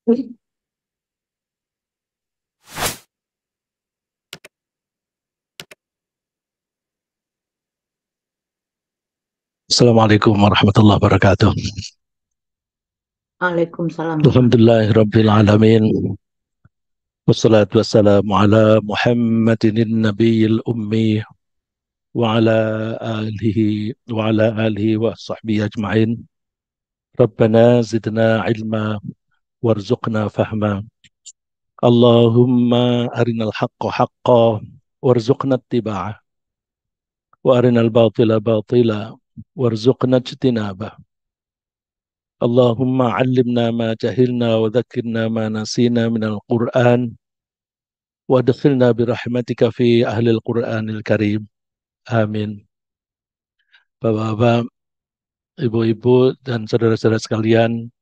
Assalamualaikum warahmatullahi wabarakatuh. Waalaikumsalam warahmatullahi Alhamdulillahirabbil alamin. Wassalatu wassalamu ala Muhammadin nabiyil ummi wa ala alihi wa sahbihi ajma'in. Rabbana zidna ilma warzuqna fahma. Allahumma arinal haqqa haqqa warzuqna ittiba'ah wa arinal batila batila warzuqna ijtinabah. Allahumma allimna ma jahilna wa dhakkirna ma nasina minal Qur'an wa adkhilna birahmatika fi ahlil Qur'anil Karim. Amin. Bapak-bapak, ibu-ibu, dan saudara-saudara sekalian,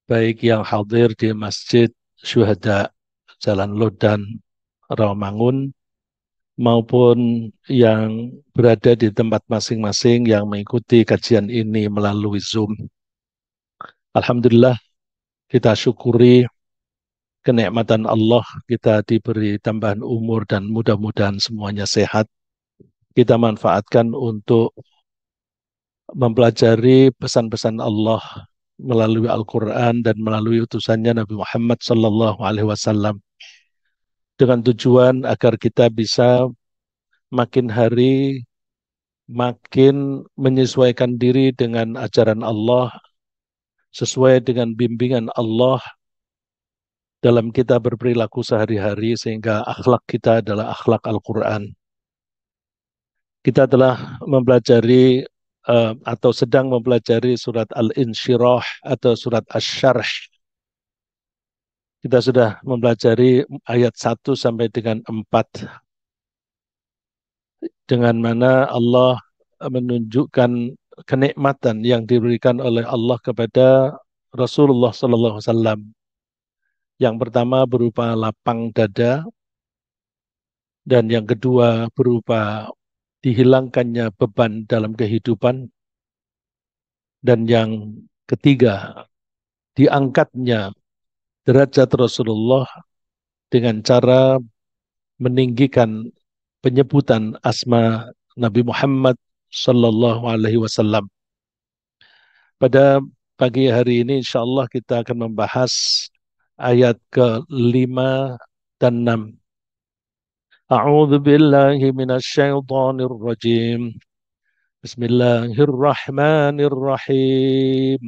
baik yang hadir di Masjid Syuhada Jalan Lodan, Rawamangun, maupun yang berada di tempat masing-masing yang mengikuti kajian ini melalui Zoom. Alhamdulillah, kita syukuri kenikmatan Allah, kita diberi tambahan umur dan mudah-mudahan semuanya sehat. Kita manfaatkan untuk mempelajari pesan-pesan Allah melalui Al-Quran dan melalui utusannya Nabi Muhammad Sallallahu Alaihi Wasallam dengan tujuan agar kita bisa makin hari makin menyesuaikan diri dengan ajaran Allah, sesuai dengan bimbingan Allah dalam kita berperilaku sehari-hari, sehingga akhlak kita adalah akhlak Al-Quran. Kita telah mempelajari atau sedang mempelajari surat Al-Insyirah atau surat Asy-Syarh. Kita sudah mempelajari ayat 1 sampai dengan 4, dengan mana Allah menunjukkan kenikmatan yang diberikan oleh Allah kepada Rasulullah Sallallahu Alaihi Wasallam. Yang pertama berupa lapang dada, dan yang kedua berupa dihilangkannya beban dalam kehidupan, dan yang ketiga diangkatnya derajat Rasulullah dengan cara meninggikan penyebutan asma Nabi Muhammad Sallallahu Alaihi Wasallam. Pada pagi hari ini insya Allah kita akan membahas ayat ke-5 dan 6. A'udzu billahi minasy syaithanir rajim. Bismillahirrahmanirrahim.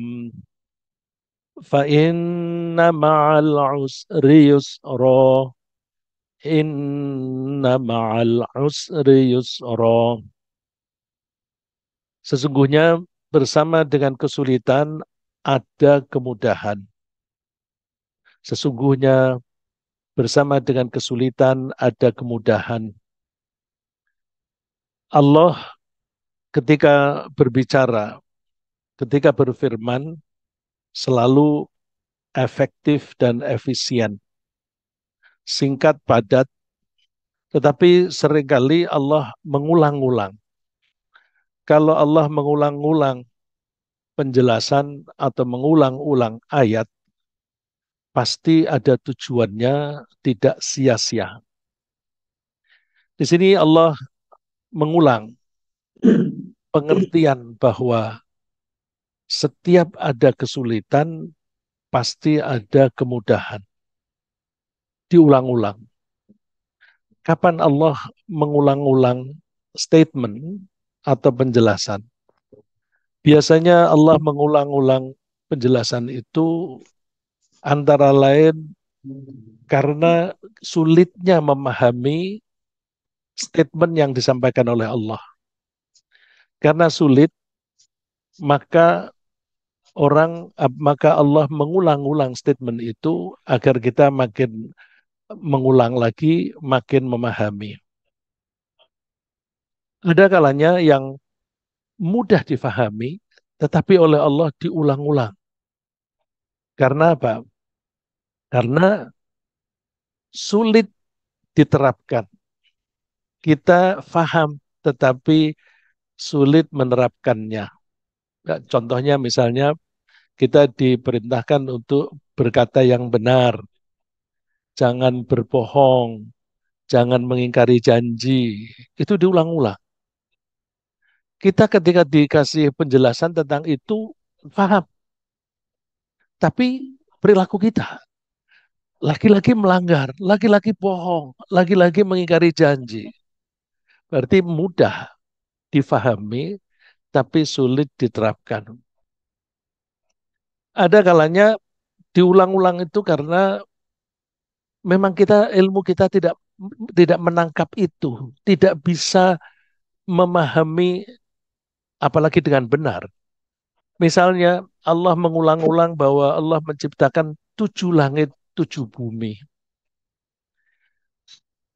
Fa inna ma'al usri yusra. Inna ma'al usri yusra. Sesungguhnya bersama dengan kesulitan ada kemudahan. Sesungguhnya bersama dengan kesulitan ada kemudahan. Allah ketika berbicara, ketika berfirman, selalu efektif dan efisien. Singkat, padat, tetapi seringkali Allah mengulang-ulang. Kalau Allah mengulang-ulang penjelasan atau mengulang-ulang ayat, pasti ada tujuannya, tidak sia-sia. Di sini Allah mengulang pengertian bahwa setiap ada kesulitan, pasti ada kemudahan. Diulang-ulang. Kapan Allah mengulang-ulang statement atau penjelasan? Biasanya Allah mengulang-ulang penjelasan itu antara lain karena sulitnya memahami statement yang disampaikan oleh Allah. Karena sulit, maka maka Allah mengulang-ulang statement itu agar kita makin mengulang lagi, makin memahami. Ada kalanya yang mudah difahami, tetapi oleh Allah diulang-ulang. Karena apa? Karena sulit diterapkan. Kita faham, tetapi sulit menerapkannya. Contohnya misalnya Kita diperintahkan untuk berkata yang benar, jangan berbohong, jangan mengingkari janji. Itu diulang-ulang. Kita ketika dikasih penjelasan tentang itu, paham. Tapi perilaku kita, laki-laki melanggar, laki-laki bohong, laki-laki mengingkari janji. Berarti mudah difahami, tapi sulit diterapkan. Ada kalanya diulang-ulang itu karena memang ilmu kita tidak tidak menangkap itu, tidak bisa memahami apalagi dengan benar. Misalnya Allah mengulang-ulang bahwa Allah menciptakan 7 langit, 7 bumi.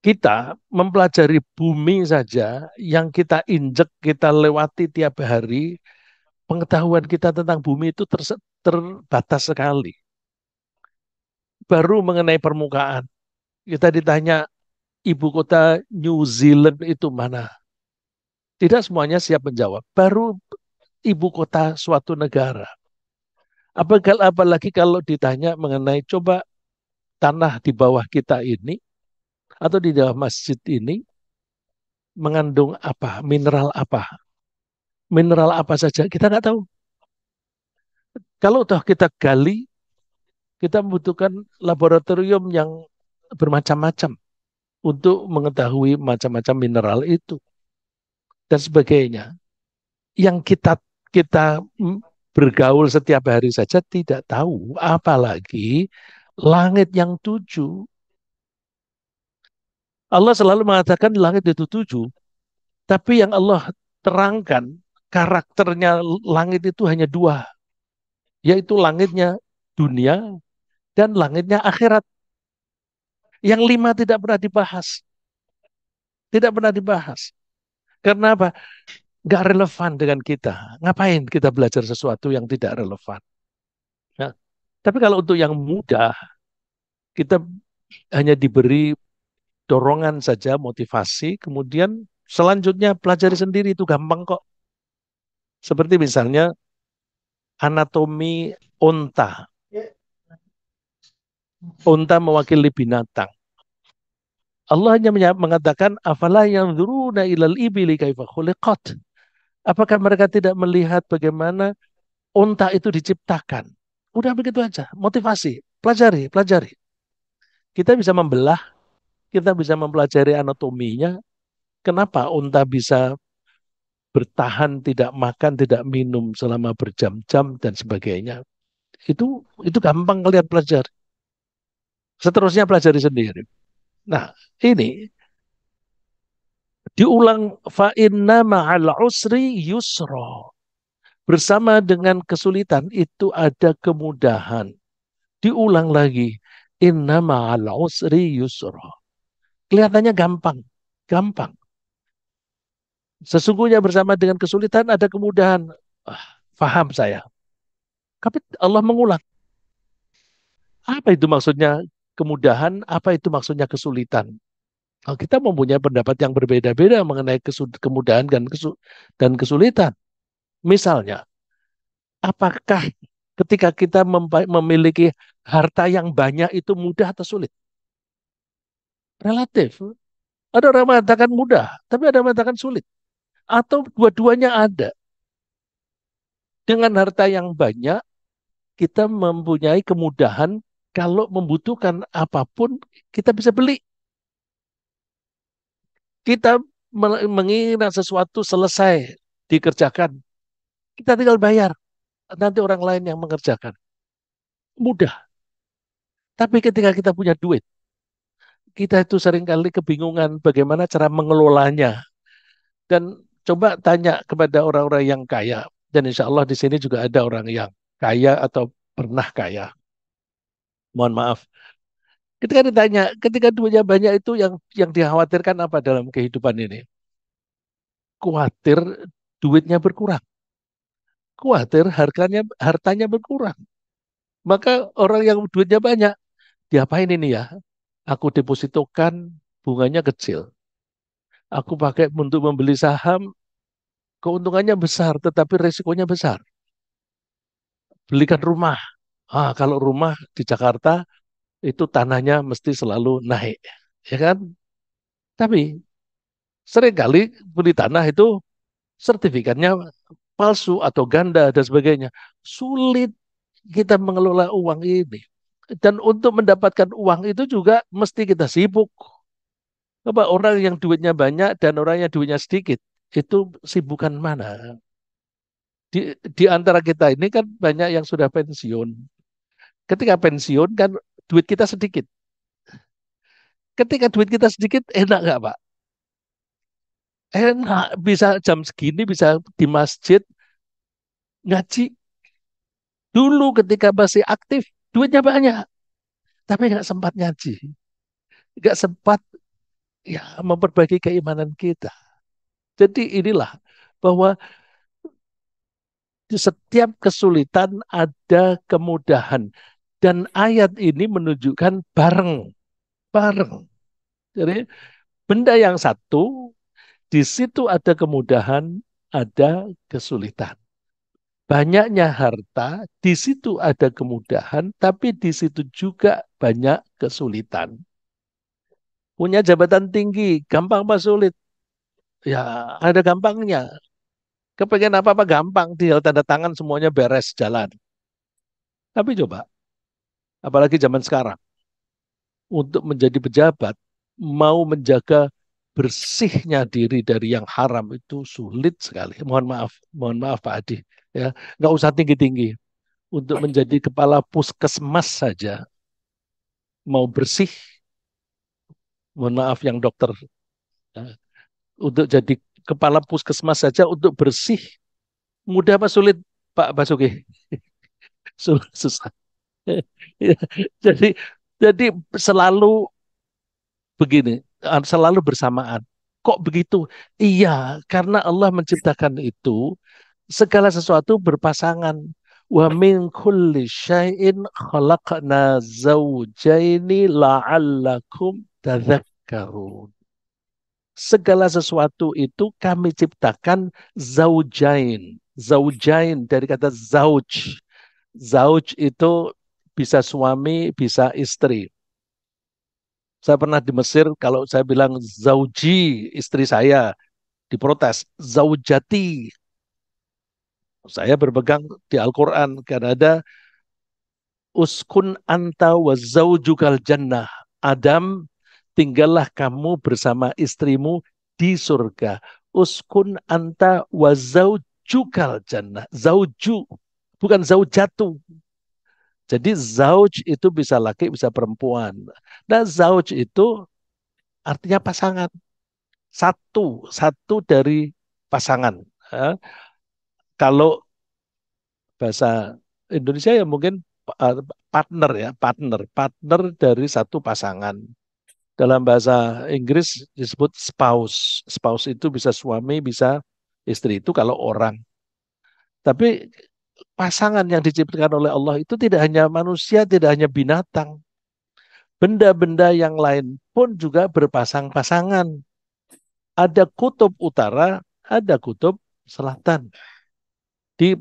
Kita mempelajari bumi saja yang kita injek, kita lewati tiap hari, pengetahuan kita tentang bumi itu terbatas sekali. Baru mengenai permukaan, kita ditanya ibu kota New Zealand itu mana? Tidak semuanya siap menjawab. Baru ibu kota suatu negara. Apalagi kalau ditanya mengenai coba tanah di bawah kita ini atau di dalam masjid ini mengandung apa, mineral apa saja kita nggak tahu. Kalau toh kita gali, kita membutuhkan laboratorium yang bermacam-macam untuk mengetahui macam-macam mineral itu dan sebagainya. Yang kita bergaul setiap hari saja tidak tahu, apalagi langit yang 7. Allah selalu mengatakan langit itu 7, tapi yang Allah terangkan karakternya langit itu hanya 2, yaitu langitnya dunia dan langitnya akhirat. Yang 5 tidak pernah dibahas, tidak pernah dibahas. Karena apa? Nggak relevan dengan kita. Ngapain kita belajar sesuatu yang tidak relevan? Nah, tapi kalau untuk yang mudah, kita hanya diberi dorongan saja, motivasi, kemudian selanjutnya pelajari sendiri itu gampang kok. Seperti misalnya anatomi onta. Onta mewakili binatang. Allah hanya mengatakan afala yanzuruna ilal ibili kaifa khuliqat. Apakah mereka tidak melihat bagaimana onta itu diciptakan? Udah begitu aja, motivasi, pelajari, pelajari. Kita bisa membelah, kita bisa mempelajari anatominya. Kenapa onta bisa bertahan, tidak makan, tidak minum selama berjam-jam dan sebagainya? Itu gampang kalian pelajari. Seterusnya pelajari sendiri. Nah, ini diulang fa inna ma'al usri yusra. Bersama dengan kesulitan itu ada kemudahan. Diulang lagi. Inna ma'al usri yusra. Kelihatannya gampang. Gampang. Sesungguhnya bersama dengan kesulitan ada kemudahan. Faham saya. Tapi Allah mengulang. Apa itu maksudnya kemudahan? Apa itu maksudnya kesulitan? Kita mempunyai pendapat yang berbeda-beda mengenai kemudahan dan kesulitan. Misalnya, apakah ketika kita memiliki harta yang banyak itu mudah atau sulit? Relatif. Ada orang mengatakan mudah, tapi ada yang mengatakan sulit. Atau dua-duanya ada. Dengan harta yang banyak, kita mempunyai kemudahan kalau membutuhkan apapun, kita bisa beli. Kita menginginkan sesuatu selesai dikerjakan, kita tinggal bayar. Nanti orang lain yang mengerjakan. Mudah. Tapi ketika kita punya duit, kita itu seringkali kebingungan bagaimana cara mengelolanya. Dan coba tanya kepada orang-orang yang kaya. Dan insya Allah di sini juga ada orang yang kaya atau pernah kaya. Mohon maaf. Ketika ditanya, ketika duitnya banyak itu yang dikhawatirkan apa dalam kehidupan ini? Khawatir duitnya berkurang. Khawatir hartanya berkurang. Maka orang yang duitnya banyak, diapain ini ya? Aku depositokan bunganya kecil. Aku pakai untuk membeli saham, keuntungannya besar, tetapi resikonya besar. belikan rumah. Kalau rumah di Jakarta itu tanahnya mesti selalu naik, ya kan? Tapi seringkali beli tanah itu sertifikatnya palsu atau ganda dan sebagainya. Sulit kita mengelola uang ini. Dan untuk mendapatkan uang itu juga mesti kita sibuk. Coba orang yang duitnya banyak dan orang yang duitnya sedikit, itu sibukan mana? Di antara kita ini kan banyak yang sudah pensiun. Ketika pensiun kan duit kita sedikit. Ketika duit kita sedikit, enak nggak Pak? Enak, bisa jam segini bisa di masjid ngaji. Dulu ketika masih aktif, duitnya banyak, tapi nggak sempat ngaji, nggak sempat ya memperbaiki keimanan kita. Jadi inilah bahwa di setiap kesulitan ada kemudahan dan ayat ini menunjukkan bareng, bareng. Jadi benda yang satu di situ ada kemudahan, ada kesulitan. Banyaknya harta, di situ ada kemudahan, tapi di situ juga banyak kesulitan. Punya jabatan tinggi, gampang apa sulit? Ya, ada gampangnya. Kepengen apa-apa gampang, tinggal tanda tangan semuanya beres jalan. Tapi coba, apalagi zaman sekarang, untuk menjadi pejabat, mau menjaga bersihnya diri dari yang haram itu sulit sekali. Mohon maaf Pak Adi. Ya, nggak usah tinggi-tinggi. Untuk menjadi kepala puskesmas saja, mau bersih, mohon maaf yang dokter, ya, untuk jadi kepala puskesmas saja untuk bersih, mudah apa sulit Pak Basuki? Susah. Ya, jadi jadi selalu begini, selalu bersamaan. Kok begitu? Iya, karena Allah menciptakan itu segala sesuatu berpasangan. Wa min kulli syai'in khalaqna zawjaini la'allakum tadhakkarun. Segala sesuatu itu kami ciptakan zaujain. Zaujain dari kata zauj. Zauj itu bisa suami, bisa istri. Saya pernah di Mesir, kalau saya bilang zauji, istri saya, diprotes. Zaujati. Saya berpegang di Al-Quran. Karena ada uskun anta wa zaujukal jannah. Adam, tinggallah kamu bersama istrimu di surga. Uskun anta wa zaujukal jannah. Zauju, bukan zaujatu. Jadi zauj itu bisa laki, bisa perempuan. Nah, zauj itu artinya pasangan. Satu dari pasangan. Eh, Kalau bahasa Indonesia ya mungkin partner ya, partner dari satu pasangan. Dalam bahasa Inggris disebut spouse. Spouse itu bisa suami, bisa istri itu kalau orang. Tapi pasangan yang diciptakan oleh Allah itu tidak hanya manusia, tidak hanya binatang. Benda-benda yang lain pun juga berpasang-pasangan. Ada kutub utara, ada kutub selatan. Di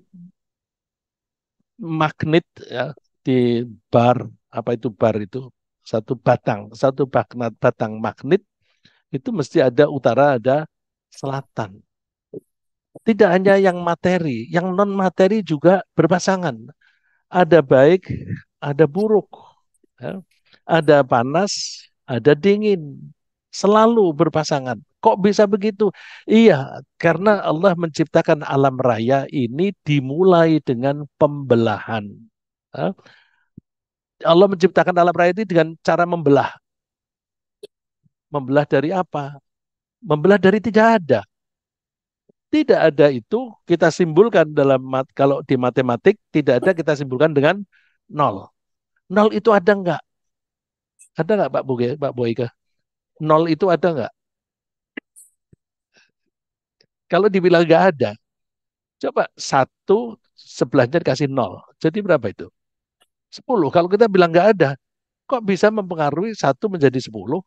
magnet ya, di bar, apa itu bar itu? Satu batang magnet itu mesti ada utara, ada selatan. Tidak hanya yang materi, yang non materi juga berpasangan. Ada baik, ada buruk. Ya. Ada panas, ada dingin. Selalu berpasangan. Kok bisa begitu? Iya, karena Allah menciptakan alam raya ini dimulai dengan pembelahan. Ya. Allah menciptakan alam raya ini dengan cara membelah. Membelah dari apa? Membelah dari tidak ada. Tidak ada itu kita simpulkan kalau di matematik tidak ada kita simpulkan dengan nol. Nol itu ada nggak? Ada nggak Pak Boyke? Nol itu ada nggak? Kalau dibilang nggak ada, coba satu sebelahnya dikasih nol. Jadi berapa itu? 10. Kalau kita bilang nggak ada, kok bisa mempengaruhi satu menjadi 10?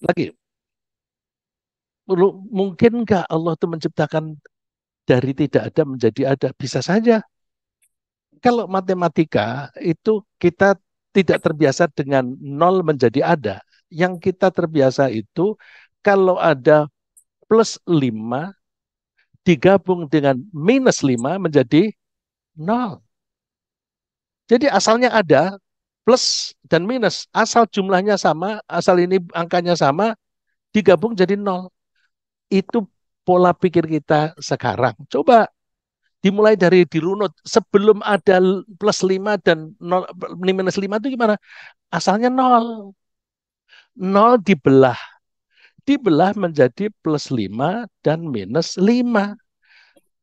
Lagi, mungkin nggak Allah itu menciptakan dari tidak ada menjadi ada? Bisa saja. Kalau matematika itu kita tidak terbiasa dengan nol menjadi ada. Yang kita terbiasa itu kalau ada plus 5 digabung dengan minus 5 menjadi nol. Jadi asalnya ada plus dan minus. Asal jumlahnya sama, asal ini angkanya sama, digabung jadi nol. Itu pola pikir kita sekarang. Coba dimulai dari dirunut. Sebelum ada plus 5 dan 0, minus 5 itu gimana? Asalnya nol. Nol dibelah. Dibelah menjadi plus 5 dan minus 5.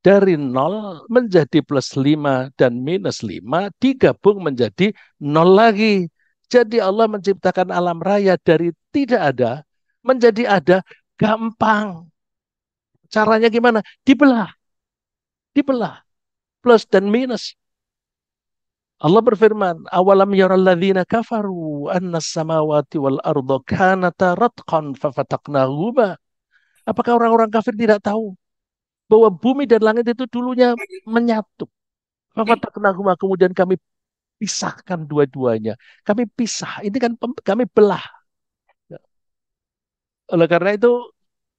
Dari nol menjadi plus 5 dan minus 5 digabung menjadi nol lagi. Jadi Allah menciptakan alam raya dari tidak ada menjadi ada gampang. Caranya gimana? Dibelah, dibelah plus dan minus. Allah berfirman, "Awalam yaral ladzina kafaru anna samawati wal arda kanata ratqan fafataqnahuma." Apakah orang-orang kafir tidak tahu bahwa bumi dan langit itu dulunya menyatu? Fafataqnahuma, kemudian kami pisahkan dua-duanya. Kami pisah. Ini kan kami belah. Oleh karena itu,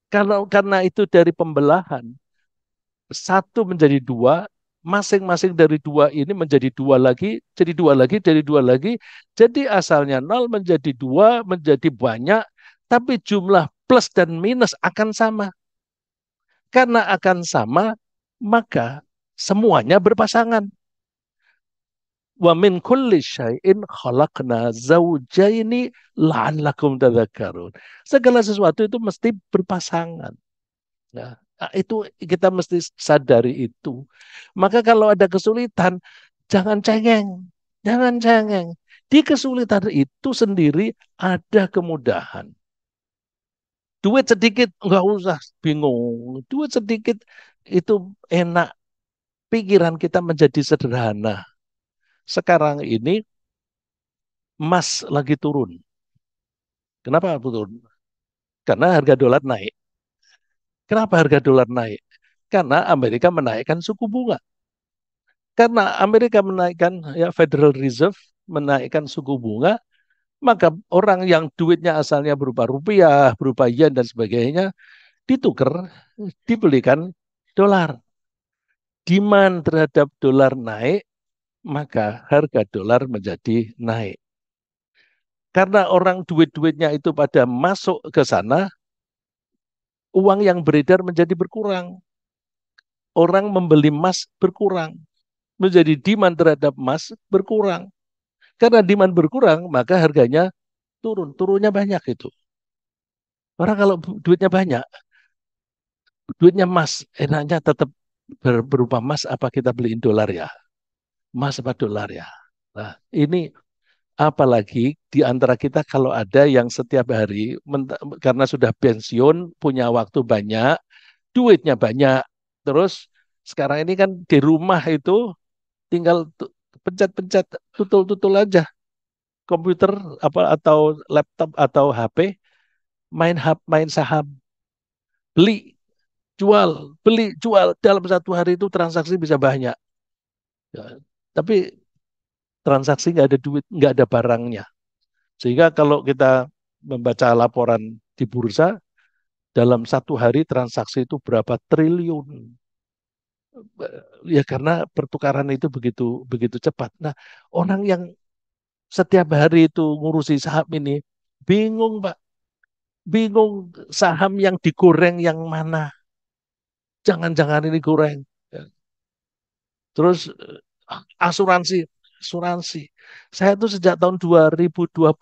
karena itu dari pembelahan, satu menjadi dua, masing-masing dari dua ini menjadi dua lagi, jadi dua lagi, jadi dua lagi. Jadi asalnya nol menjadi dua, menjadi banyak, tapi jumlah plus dan minus akan sama. Karena akan sama, maka semuanya berpasangan. Wa min kulli syai'in khalaqna zawjaini la'allakum tadhakkarun. Segala sesuatu itu mesti berpasangan. Nah, itu kita mesti sadari itu. Maka kalau ada kesulitan, jangan cengeng. Jangan cengeng. Di kesulitan itu sendiri ada kemudahan. Duit sedikit, nggak usah bingung. Duit sedikit itu enak. Pikiran kita menjadi sederhana. Sekarang ini emas lagi turun. Kenapa turun? Karena harga dolar naik. Kenapa harga dolar naik? Karena Amerika menaikkan suku bunga. Karena Amerika menaikkan, ya Federal Reserve menaikkan suku bunga, maka orang yang duitnya asalnya berupa rupiah, berupa yen dan sebagainya, ditukar, dibelikan dolar. Demand terhadap dolar naik, maka harga dolar menjadi naik. Karena orang duit-duitnya itu pada masuk ke sana, uang yang beredar menjadi berkurang. Orang membeli emas berkurang. Menjadi demand terhadap emas berkurang. Karena demand berkurang, maka harganya turun. Turunnya banyak itu. Orang kalau duitnya banyak, duitnya emas, enaknya tetap berupa emas apa kita beliin dolar ya? Emas apa dolar ya? Nah, ini apalagi di antara kita kalau ada yang setiap hari karena sudah pensiun, punya waktu banyak, duitnya banyak. Terus sekarang ini kan di rumah itu tinggal pencet-pencet, tutul-tutul aja komputer apa atau laptop atau HP, main saham, beli jual dalam satu hari itu transaksi bisa banyak. Ya, tapi transaksi nggak ada duit, nggak ada barangnya. Sehingga kalau kita membaca laporan di bursa, dalam satu hari transaksi itu berapa triliun. Ya karena pertukaran itu begitu begitu cepat. Nah, orang yang setiap hari itu ngurusi saham ini bingung, Pak. Bingung saham yang digoreng yang mana. Jangan-jangan ini goreng. Ya. Terus asuransi, asuransi. Saya tuh sejak tahun 2020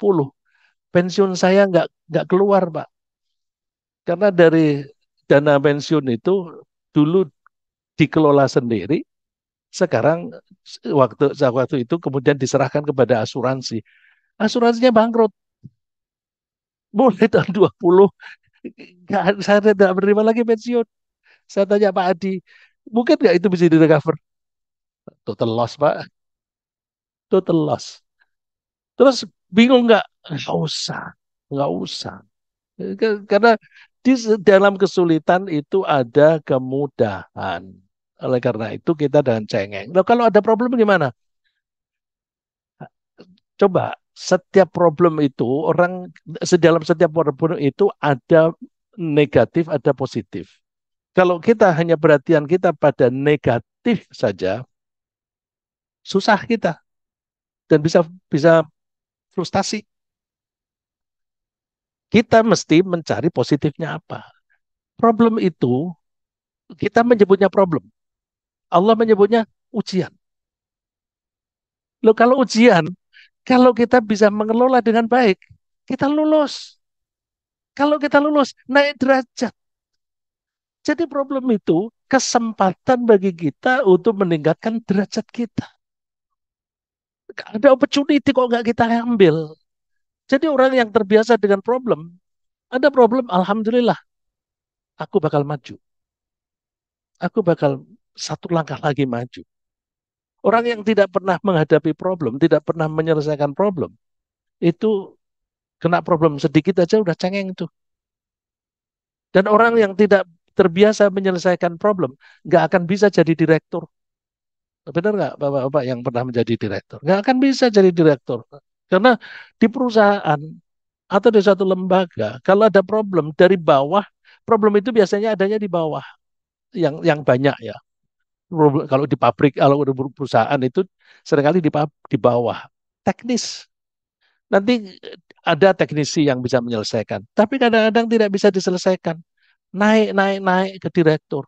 pensiun saya nggak keluar, Pak. Karena dari dana pensiun itu dulu dikelola sendiri, sekarang waktu itu kemudian diserahkan kepada asuransi. Asuransinya bangkrut. Mulai tahun 20 saya tidak menerima lagi pensiun. Saya tanya Pak Adi, mungkin nggak itu bisa direcover? Total loss, Pak. Total loss. Terus bingung nggak? Nggak usah. Nggak usah. Karena di dalam kesulitan itu ada kemudahan. Oleh karena itu kita dengan cengeng. Nah, kalau ada problem gimana? Coba setiap problem itu orang dalam setiap problem itu ada negatif, ada positif. Kalau kita hanya perhatian kita pada negatif saja, susah kita dan bisa bisa frustasi. Kita mesti mencari positifnya apa. Problem itu kita menyebutnya problem. Allah menyebutnya ujian. Loh kalau ujian, kalau kita bisa mengelola dengan baik, kita lulus. Kalau kita lulus, naik derajat. Jadi problem itu kesempatan bagi kita untuk meningkatkan derajat kita. Ada opportunity kok nggak kita ambil. Jadi orang yang terbiasa dengan problem, ada problem, alhamdulillah, aku bakal maju. Aku bakal satu langkah lagi maju. Orang yang tidak pernah menghadapi problem, tidak pernah menyelesaikan problem, itu kena problem sedikit aja udah cengeng tuh. Dan orang yang tidak terbiasa menyelesaikan problem, nggak akan bisa jadi direktur. Benar nggak Bapak-Bapak yang pernah menjadi direktur? Nggak akan bisa jadi direktur. Karena di perusahaan atau di suatu lembaga, kalau ada problem dari bawah, problem itu biasanya adanya di bawah, yang banyak ya. Kalau di pabrik, kalau di perusahaan itu seringkali di bawah. Teknis. Nanti ada teknisi yang bisa menyelesaikan. Tapi kadang-kadang tidak bisa diselesaikan. Naik, naik, naik ke direktur.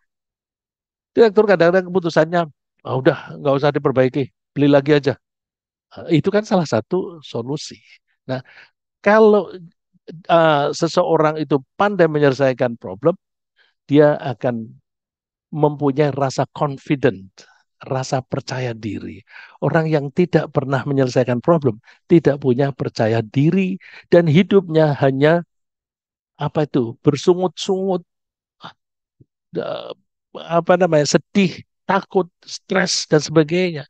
Direktur kadang-kadang keputusannya, "Ah, udah nggak usah diperbaiki, beli lagi aja." Itu kan salah satu solusi. Nah, kalau seseorang itu pandai menyelesaikan problem, dia akan mempunyai rasa confident, rasa percaya diri. Orang yang tidak pernah menyelesaikan problem, tidak punya percaya diri, dan hidupnya hanya apa itu bersungut-sungut, eh, apa namanya sedih, takut, stres dan sebagainya.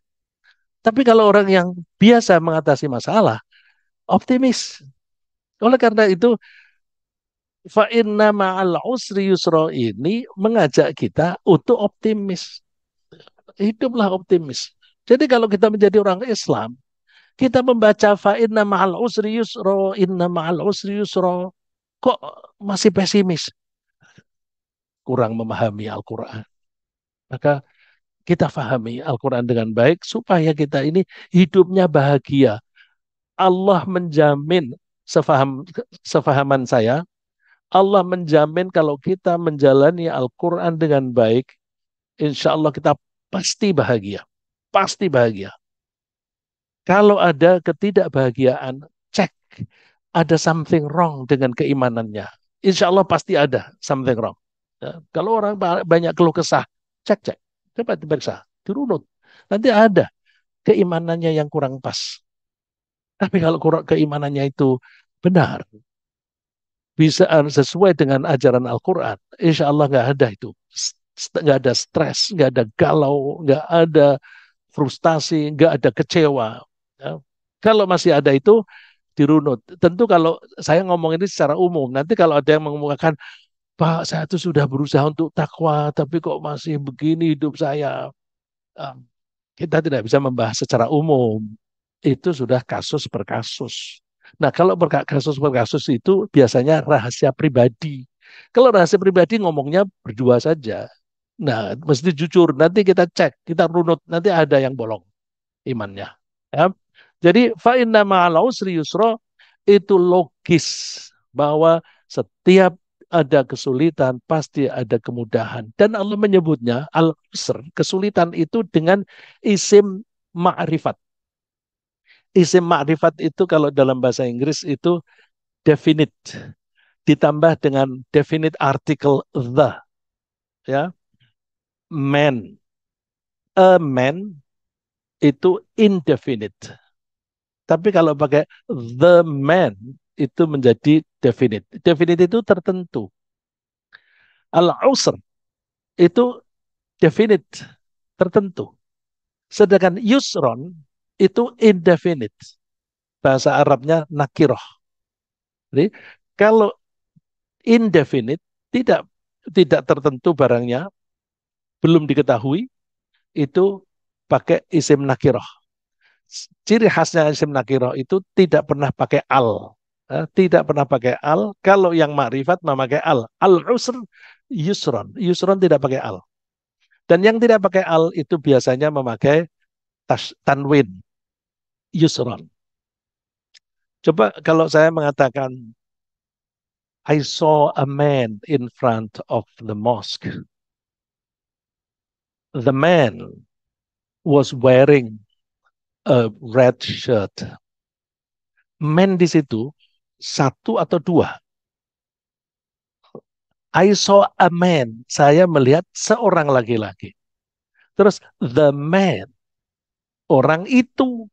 Tapi kalau orang yang biasa mengatasi masalah, optimis. Oleh karena itu, fa inna ma'al usri yusra ini mengajak kita untuk optimis. Hiduplah optimis. Jadi kalau kita menjadi orang Islam, kita membaca fa inna ma'al usri yusra, inna ma'al usri yusra, kok masih pesimis? Kurang memahami Al-Quran. Maka kita fahami Al-Quran dengan baik supaya kita ini hidupnya bahagia. Allah menjamin, sefahaman saya, Allah menjamin kalau kita menjalani Al-Quran dengan baik, insya Allah kita pasti bahagia. Pasti bahagia. Kalau ada ketidakbahagiaan, cek ada something wrong dengan keimanannya. Insya Allah pasti ada something wrong. Ya, kalau orang banyak keluh kesah, cek. Coba diperiksa, dirunut. Nanti ada keimanannya yang kurang pas. Tapi kalau keimanannya itu benar, bisa sesuai dengan ajaran Al-Quran, insya Allah nggak ada itu. Nggak ada stres, nggak ada galau, nggak ada frustasi, nggak ada kecewa. Ya. Kalau masih ada itu, dirunut. Tentu kalau saya ngomong ini secara umum, nanti kalau ada yang mengumumkan, Pak, saya tuh sudah berusaha untuk takwa, tapi kok masih begini hidup saya. Ah, kita tidak bisa membahas secara umum. Itu sudah kasus per kasus. Nah, kalau kasus per kasus itu biasanya rahasia pribadi. Kalau rahasia pribadi ngomongnya berdua saja. Nah, mesti jujur. Nanti kita cek, kita runut. Nanti ada yang bolong imannya. Ya. Jadi, fa inna ma'al usri yusra itu logis bahwa setiap ada kesulitan pasti ada kemudahan. Dan Allah menyebutnya al-usr, kesulitan itu dengan isim ma'rifat. Isim ma'rifat itu kalau dalam bahasa Inggris itu definite ditambah dengan definite article the, ya. Man, a man itu indefinite. Tapi kalau pakai the man itu menjadi definite. Definite itu tertentu. Al-usr itu definite, tertentu. Sedangkan yusron itu indefinite. Bahasa Arabnya nakiroh. Jadi kalau indefinite tidak tidak tertentu barangnya, belum diketahui, itu pakai isim nakiroh. Ciri khasnya isim nakiro itu tidak pernah pakai al. Tidak pernah pakai al. Kalau yang makrifat memakai al. Al-usr yusron. Yusron tidak pakai al. Dan yang tidak pakai al itu biasanya memakai tanwin. Yusron. Coba kalau saya mengatakan I saw a man in front of the mosque. The man was wearing a red shirt. Man di situ satu atau dua. I saw a man. Saya melihat seorang laki-laki. Terus the man. Orang itu.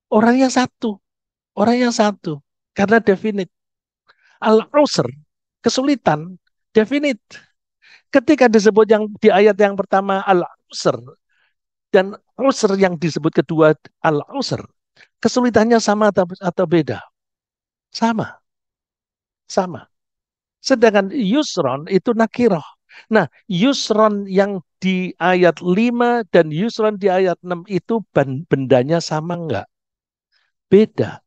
Orang yang satu. Orang yang satu. Karena definite. Al-usr. Kesulitan. Definite. Ketika disebut yang di ayat yang pertama al-usr. Dan usr yang disebut kedua al-usr. Kesulitannya sama atau beda? Sama. Sama. Sedangkan yusron itu nakiroh. Nah, yusron yang di ayat 5 dan yusron di ayat 6 itu bendanya sama enggak? Beda.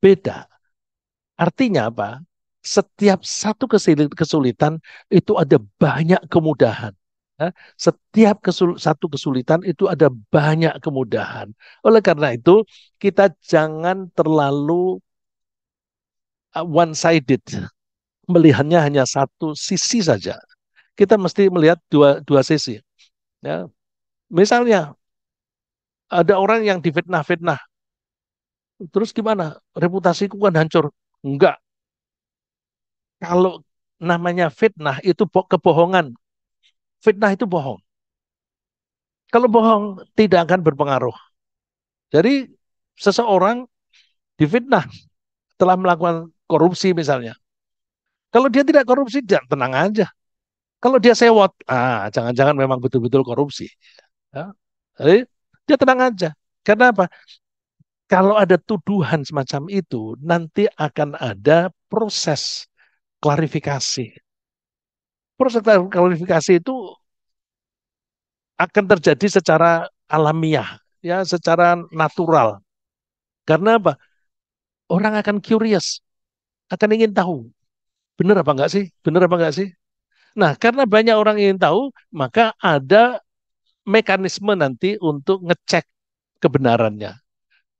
Beda. Artinya apa? Setiap satu kesulitan itu ada banyak kemudahan. Ya, setiap satu kesulitan itu ada banyak kemudahan. Oleh karena itu, kita jangan terlalu one-sided. Melihatnya hanya satu sisi saja. Kita mesti melihat dua sisi. Ya. Misalnya, ada orang yang difitnah-fitnah. Terus gimana? Reputasiku kan hancur. Enggak. Kalau namanya fitnah itu kebohongan. Fitnah itu bohong. Kalau bohong tidak akan berpengaruh. Jadi seseorang difitnah telah melakukan korupsi misalnya. Kalau dia tidak korupsi, dia tenang aja. Kalau dia sewot, jangan-jangan memang betul-betul korupsi. Ya. Jadi dia tenang aja. Karena apa? Kalau ada tuduhan semacam itu, nanti akan ada proses klarifikasi. Proses klarifikasi itu akan terjadi secara alamiah, ya, secara natural. Karena apa? Orang akan curious, akan ingin tahu, benar apa enggak sih? Benar apa enggak sih? Nah, karena banyak orang ingin tahu, maka ada mekanisme nanti untuk ngecek kebenarannya.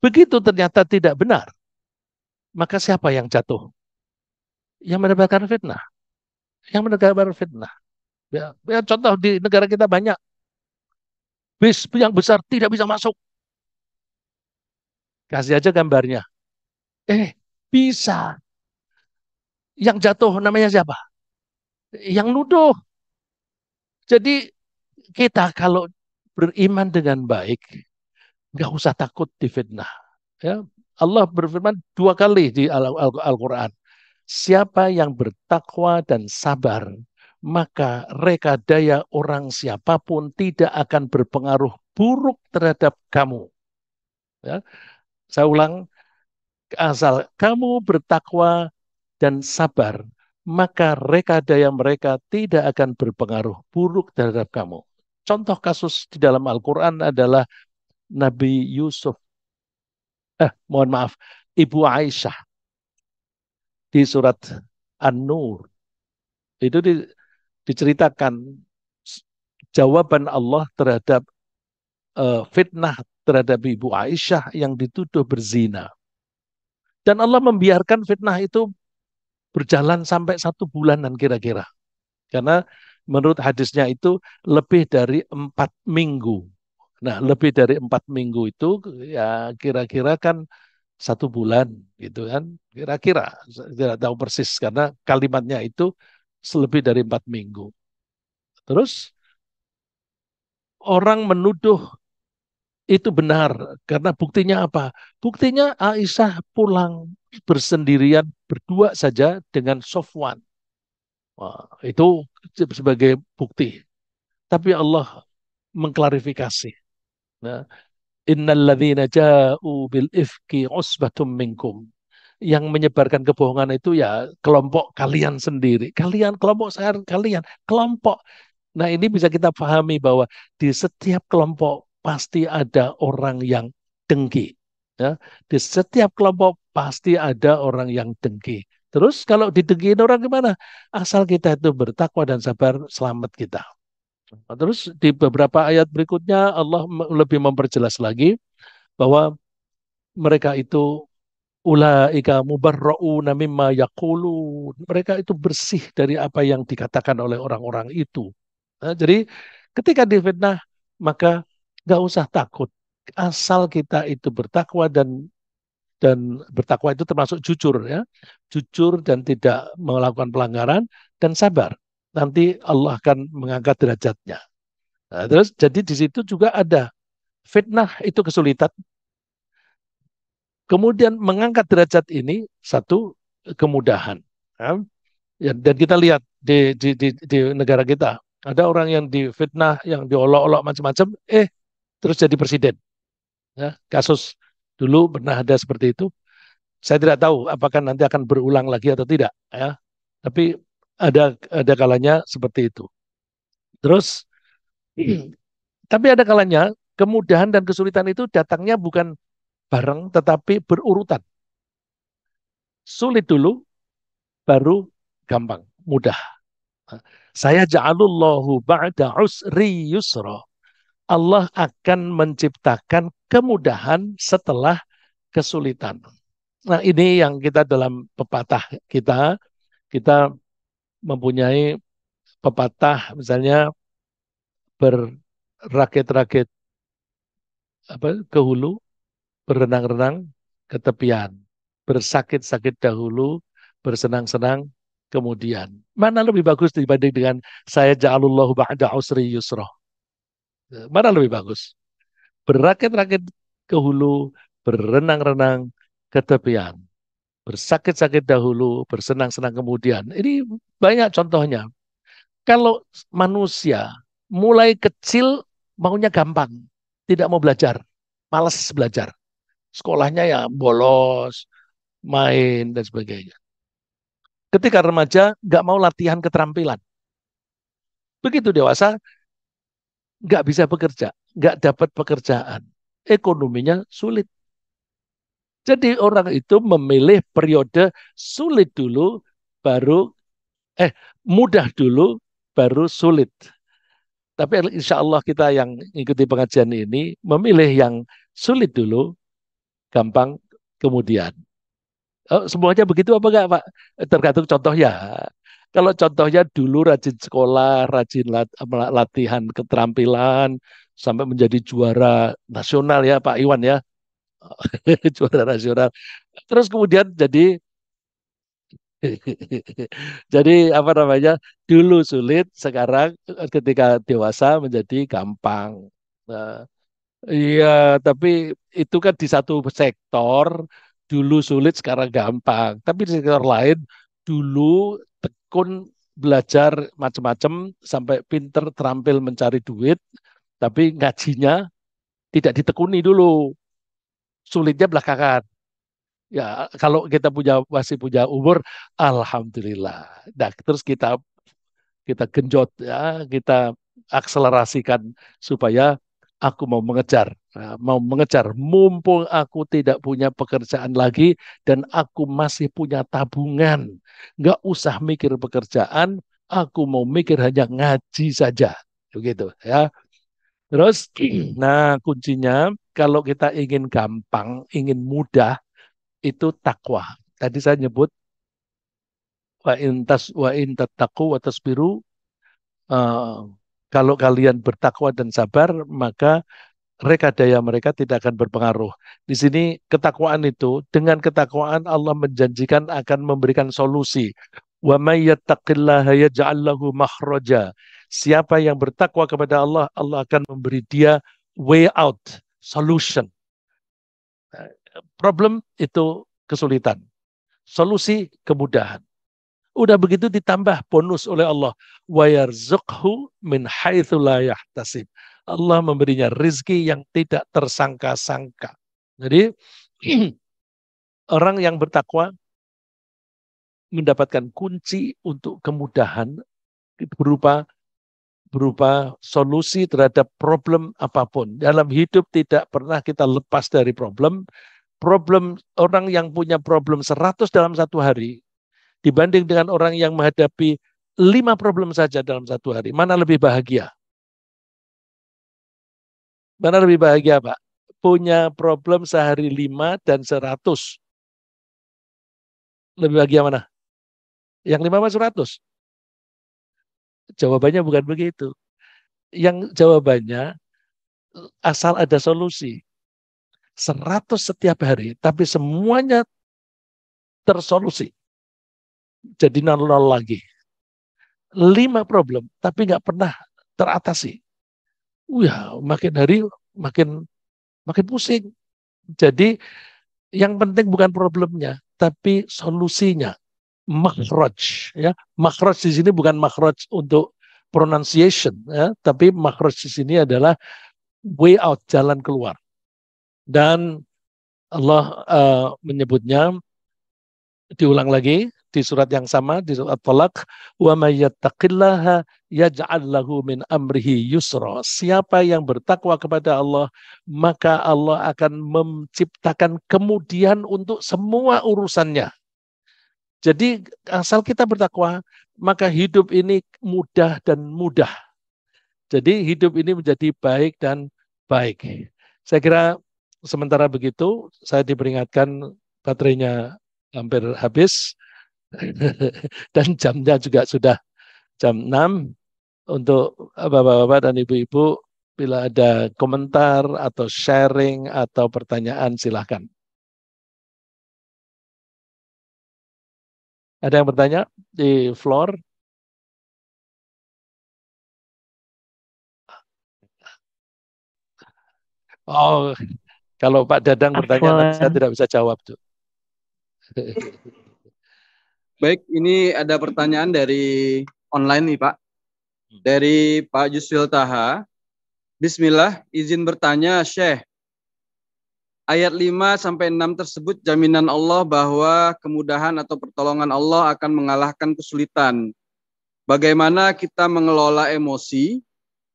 Begitu ternyata tidak benar, maka siapa yang jatuh? Yang mendapatkan fitnah. Yang mendapatkan fitnah. Ya, ya, contoh di negara kita banyak bis yang besar tidak bisa masuk. Kasih aja gambarnya. Bisa. Yang jatuh namanya siapa? Yang nuduh. Jadi kita kalau beriman dengan baik, nggak usah takut difitnah. Ya, Allah berfirman dua kali di Al-Quran. Siapa yang bertakwa dan sabar, maka rekadaya orang siapapun tidak akan berpengaruh buruk terhadap kamu. Ya, saya ulang, asal kamu bertakwa dan sabar, maka rekadaya mereka tidak akan berpengaruh buruk terhadap kamu. Contoh kasus di dalam Al-Quran adalah Nabi Yusuf, mohon maaf, Ibu Aisyah di surat An-Nur. Itu diceritakan jawaban Allah terhadap fitnah terhadap Ibu Aisyah yang dituduh berzina. Dan Allah membiarkan fitnah itu berjalan sampai 1 bulanan kira-kira. Karena menurut hadisnya itu lebih dari 4 minggu. Nah, lebih dari 4 minggu itu ya kira-kira kan 1 bulan gitu kan. Kira-kira tidak tahu persis karena kalimatnya itu lebih dari 4 minggu. Terus orang menuduh itu benar karena buktinya apa? Buktinya Aisyah pulang bersendirian berdua saja dengan Sofwan. Wah, itu sebagai bukti. Tapi Allah mengklarifikasi. Nah, innalladzina ja'u bil ifki usbatum minkum. Yang menyebarkan kebohongan itu ya kelompok kalian sendiri. Kalian, kelompok saya, kalian, kelompok. Nah, ini bisa kita pahami bahwa di setiap kelompok pasti ada orang yang dengki. Ya, di setiap kelompok pasti ada orang yang dengki. Terus kalau didengkiin orang gimana? Asal kita itu bertakwa dan sabar, selamat kita. Nah, terus di beberapa ayat berikutnya Allah lebih memperjelas lagi bahwa mereka itu ulaika mubarrauna mimma yaqulun. Mereka itu bersih dari apa yang dikatakan oleh orang-orang itu. Nah, jadi ketika difitnah maka nggak usah takut. Asal kita itu bertakwa dan bertakwa itu termasuk jujur ya. Jujur dan tidak melakukan pelanggaran dan sabar. Nanti Allah akan mengangkat derajatnya. Nah, terus jadi di situ juga ada fitnah itu kesulitan. Kemudian mengangkat derajat ini satu kemudahan. Ya. Dan kita lihat di negara kita ada orang yang difitnah, yang diolok-olok macam-macam, terus jadi presiden. Ya, kasus dulu pernah ada seperti itu. Saya tidak tahu apakah nanti akan berulang lagi atau tidak. Ya, tapi ada kalanya seperti itu. Terus, tapi ada kalanya kemudahan dan kesulitan itu datangnya bukan bareng, tetapi berurutan. Sulit dulu, baru gampang, mudah. Saya ja'alullahu ba'da usri yusra. Allah akan menciptakan kemudahan setelah kesulitan. Nah, ini yang kita dalam pepatah kita mempunyai pepatah misalnya berakit-rakit ke hulu, berenang-renang ke tepian, bersakit-sakit dahulu, bersenang-senang kemudian. Mana lebih bagus dibanding dengan saya ja'alullahu ba'da usri yusra? Mana lebih bagus? Berakit-rakit ke hulu, berenang-renang ke tepian, bersakit-sakit dahulu, bersenang-senang kemudian. Ini banyak contohnya. Kalau manusia mulai kecil maunya gampang, tidak mau belajar, malas belajar. Sekolahnya ya bolos, main, dan sebagainya. Ketika remaja, nggak mau latihan keterampilan. Begitu dewasa, nggak bisa bekerja, nggak dapat pekerjaan. Ekonominya sulit. Jadi orang itu memilih periode sulit dulu, baru mudah dulu, baru sulit. Tapi insya Allah kita yang ikuti pengajian ini memilih yang sulit dulu, gampang kemudian. Oh, semuanya begitu apa enggak, Pak? Tergantung contohnya. Kalau contohnya dulu rajin sekolah, rajin latihan keterampilan, sampai menjadi juara nasional ya Pak Iwan ya, juara nasional. Terus kemudian jadi apa namanya? Dulu sulit, sekarang ketika dewasa menjadi gampang. Nah, iya, tapi itu kan di satu sektor dulu sulit, sekarang gampang. Tapi di sektor lain dulu tekun belajar macam-macam sampai pinter terampil mencari duit, tapi ngajinya tidak ditekuni dulu, sulitnya belakangan. Ya, kalau kita masih punya umur, alhamdulillah. Nah, terus kita genjot ya, kita akselerasikan supaya aku mau mengejar. Nah, mau mengejar, mumpung aku tidak punya pekerjaan lagi dan aku masih punya tabungan. Nggak usah mikir pekerjaan, aku mau mikir hanya ngaji saja. Begitu ya. Terus, nah kuncinya kalau kita ingin gampang, ingin mudah, itu takwa. Tadi saya nyebut wa in tattaqu wa tasbiru. eh, Kalau kalian bertakwa dan sabar, maka rekadaya mereka tidak akan berpengaruh. Di sini ketakwaan itu, dengan ketakwaan Allah menjanjikan akan memberikan solusi. Wa may yattaqillaha yaj'al lahu makhraja. Siapa yang bertakwa kepada Allah, Allah akan memberi dia way out, solution. Problem itu kesulitan, solusi kemudahan. Udah begitu ditambah bonus oleh Allah. Wa yarzuqhu min haitsu la yahtasib. Allah memberinya rizki yang tidak tersangka-sangka. Jadi orang yang bertakwa mendapatkan kunci untuk kemudahan berupa berupa solusi terhadap problem apapun. Dalam hidup tidak pernah kita lepas dari problem, problem orang yang punya problem 100 dalam satu hari dibanding dengan orang yang menghadapi 5 problem saja dalam satu hari, mana lebih bahagia? Mana lebih bahagia, Pak? Punya problem sehari 5 dan 100. Lebih bahagia mana? Yang 5 atau 100? Jawabannya bukan begitu. Yang jawabannya asal ada solusi. 100 setiap hari, tapi semuanya tersolusi. Jadi 0 lagi. 5 problem, tapi nggak pernah teratasi. Makin hari makin pusing. Jadi yang penting bukan problemnya, tapi solusinya. Makhraj, ya. Makhraj di sini bukan makhraj untuk pronunciation, ya, tapi makhraj di sini adalah way out, jalan keluar. Dan Allah menyebutnya, diulang lagi di surat yang sama, di surat Talaq, wa may yattaqillaha yaj'al lahu min amrihi yusra. Siapa yang bertakwa kepada Allah, maka Allah akan menciptakan kemudian untuk semua urusannya. Jadi asal kita bertakwa, maka hidup ini mudah dan mudah. Jadi hidup ini menjadi baik dan baik. Saya kira sementara begitu, saya diperingatkan baterainya hampir habis. Dan jamnya juga sudah jam 6. Untuk bapak-bapak dan ibu-ibu, bila ada komentar atau sharing atau pertanyaan, silahkan. Ada yang bertanya di floor? Oh, kalau Pak Dadang bertanya, nanti saya tidak bisa jawab tuh. Baik, ini ada pertanyaan dari online nih Pak. Dari Pak Yusril Taha. Bismillah, izin bertanya Syekh. Ayat 5-6 tersebut jaminan Allah bahwa kemudahan atau pertolongan Allah akan mengalahkan kesulitan. Bagaimana kita mengelola emosi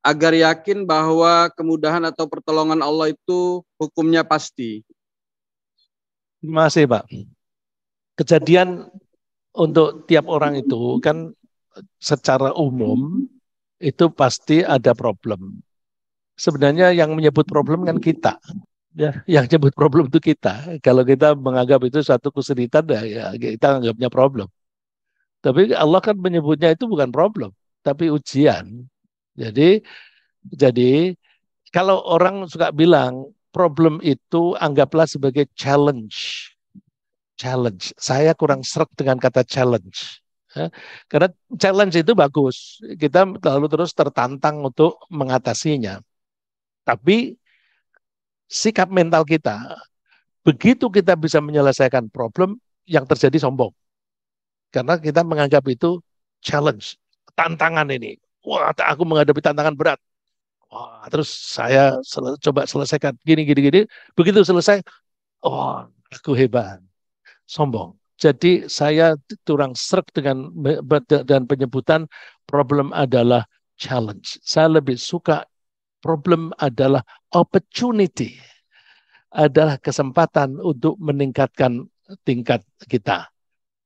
agar yakin bahwa kemudahan atau pertolongan Allah itu hukumnya pasti? Terima kasih Pak. Kejadian untuk tiap orang itu kan secara umum itu pasti ada problem. Sebenarnya yang menyebut problem kan kita. Ya, yang nyebut problem itu kita. Kalau kita menganggap itu suatu kesulitan, ya kita anggapnya problem. Tapi Allah kan menyebutnya itu bukan problem, tapi ujian. Jadi kalau orang suka bilang problem itu anggaplah sebagai challenge. Challenge. Saya kurang seret dengan kata challenge. Ya, karena challenge itu bagus. Kita lalu terus tertantang untuk mengatasinya. Tapi sikap mental kita, begitu kita bisa menyelesaikan problem, yang terjadi sombong. Karena kita menganggap itu challenge, tantangan ini. Wah, aku menghadapi tantangan berat. Wah, terus saya coba selesaikan gini. Begitu selesai, oh, aku hebat. Sombong. Jadi saya kurang sreg dengan dan penyebutan problem adalah challenge. Saya lebih suka problem adalah opportunity, adalah kesempatan untuk meningkatkan tingkat kita.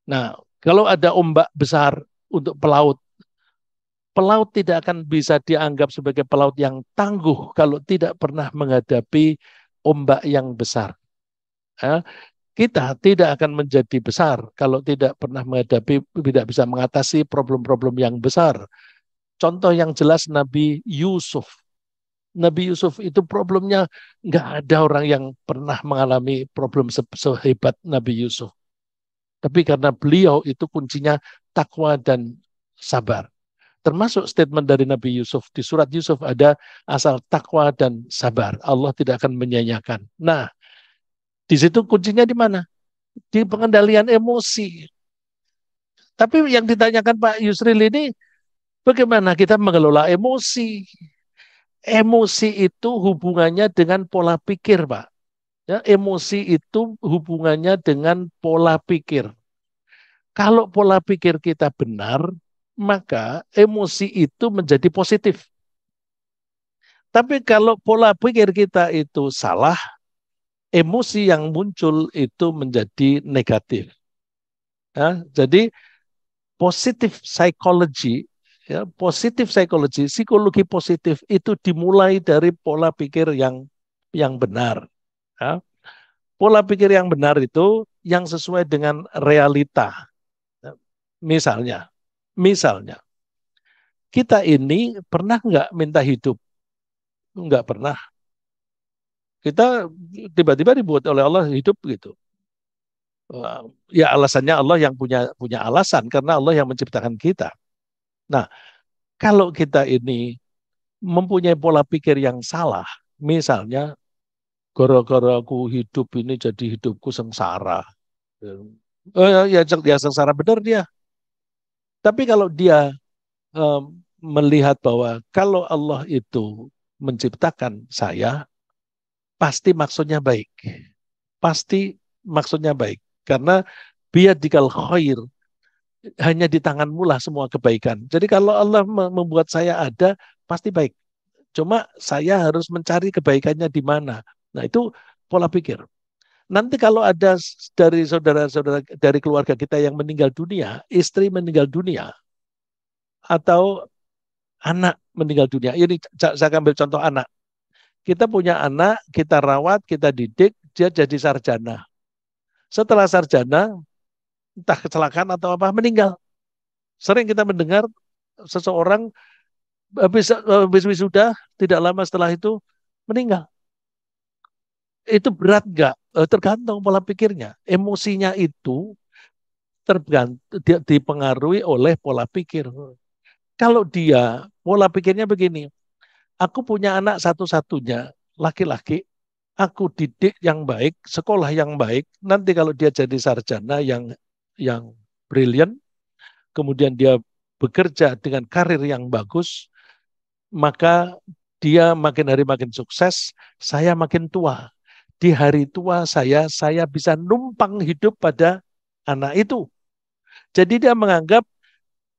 Nah, kalau ada ombak besar untuk pelaut, pelaut tidak akan bisa dianggap sebagai pelaut yang tangguh kalau tidak pernah menghadapi ombak yang besar. Ya, kita tidak akan menjadi besar kalau tidak pernah menghadapi, tidak bisa mengatasi problem-problem yang besar. Contoh yang jelas Nabi Yusuf. Nabi Yusuf itu problemnya nggak ada orang yang pernah mengalami problem sehebat Nabi Yusuf. Tapi karena beliau itu kuncinya takwa dan sabar. Termasuk statement dari Nabi Yusuf. Di surat Yusuf ada asal takwa dan sabar. Allah tidak akan menyanyiakan. Nah, di situ kuncinya di mana? Di pengendalian emosi. Tapi yang ditanyakan Pak Yusril ini, bagaimana kita mengelola emosi? Emosi itu hubungannya dengan pola pikir, Pak. Ya, emosi itu hubungannya dengan pola pikir. Kalau pola pikir kita benar, maka emosi itu menjadi positif. Tapi kalau pola pikir kita itu salah, emosi yang muncul itu menjadi negatif. Ya, jadi positif psychology, ya, positif psychology, psikologi positif itu dimulai dari pola pikir yang benar. Ya. Pola pikir yang benar itu yang sesuai dengan realita. Ya. Misalnya, kita ini pernah nggak minta hidup? Nggak pernah. Kita tiba-tiba dibuat oleh Allah hidup gitu. Ya alasannya Allah yang punya alasan karena Allah yang menciptakan kita. Nah, kalau kita ini mempunyai pola pikir yang salah, misalnya gara-gara aku hidup ini jadi hidupku sengsara. Ya sengsara benar dia. Tapi kalau dia eh, melihat bahwa kalau Allah itu menciptakan saya, pasti maksudnya baik. Pasti maksudnya baik. Karena biyadikal khair, hanya di tanganmu lah semua kebaikan. Jadi kalau Allah membuat saya ada, pasti baik. Cuma saya harus mencari kebaikannya di mana. Nah itu pola pikir. Nanti kalau ada dari saudara-saudara dari keluarga kita yang meninggal dunia, istri meninggal dunia, atau anak meninggal dunia. Ini saya ambil contoh anak. Kita punya anak, kita rawat, kita didik, dia jadi sarjana. Setelah sarjana, entah kecelakaan atau apa, meninggal. Sering kita mendengar seseorang habis wisuda, tidak lama setelah itu meninggal. Itu berat nggak? Tergantung pola pikirnya. Emosinya itu dipengaruhi oleh pola pikir. Kalau dia pola pikirnya begini, aku punya anak satu-satunya, laki-laki, aku didik yang baik, sekolah yang baik, nanti kalau dia jadi sarjana yang brilian, kemudian dia bekerja dengan karir yang bagus, maka dia makin hari makin sukses, saya makin tua. Di hari tua saya bisa numpang hidup pada anak itu. Jadi dia menganggap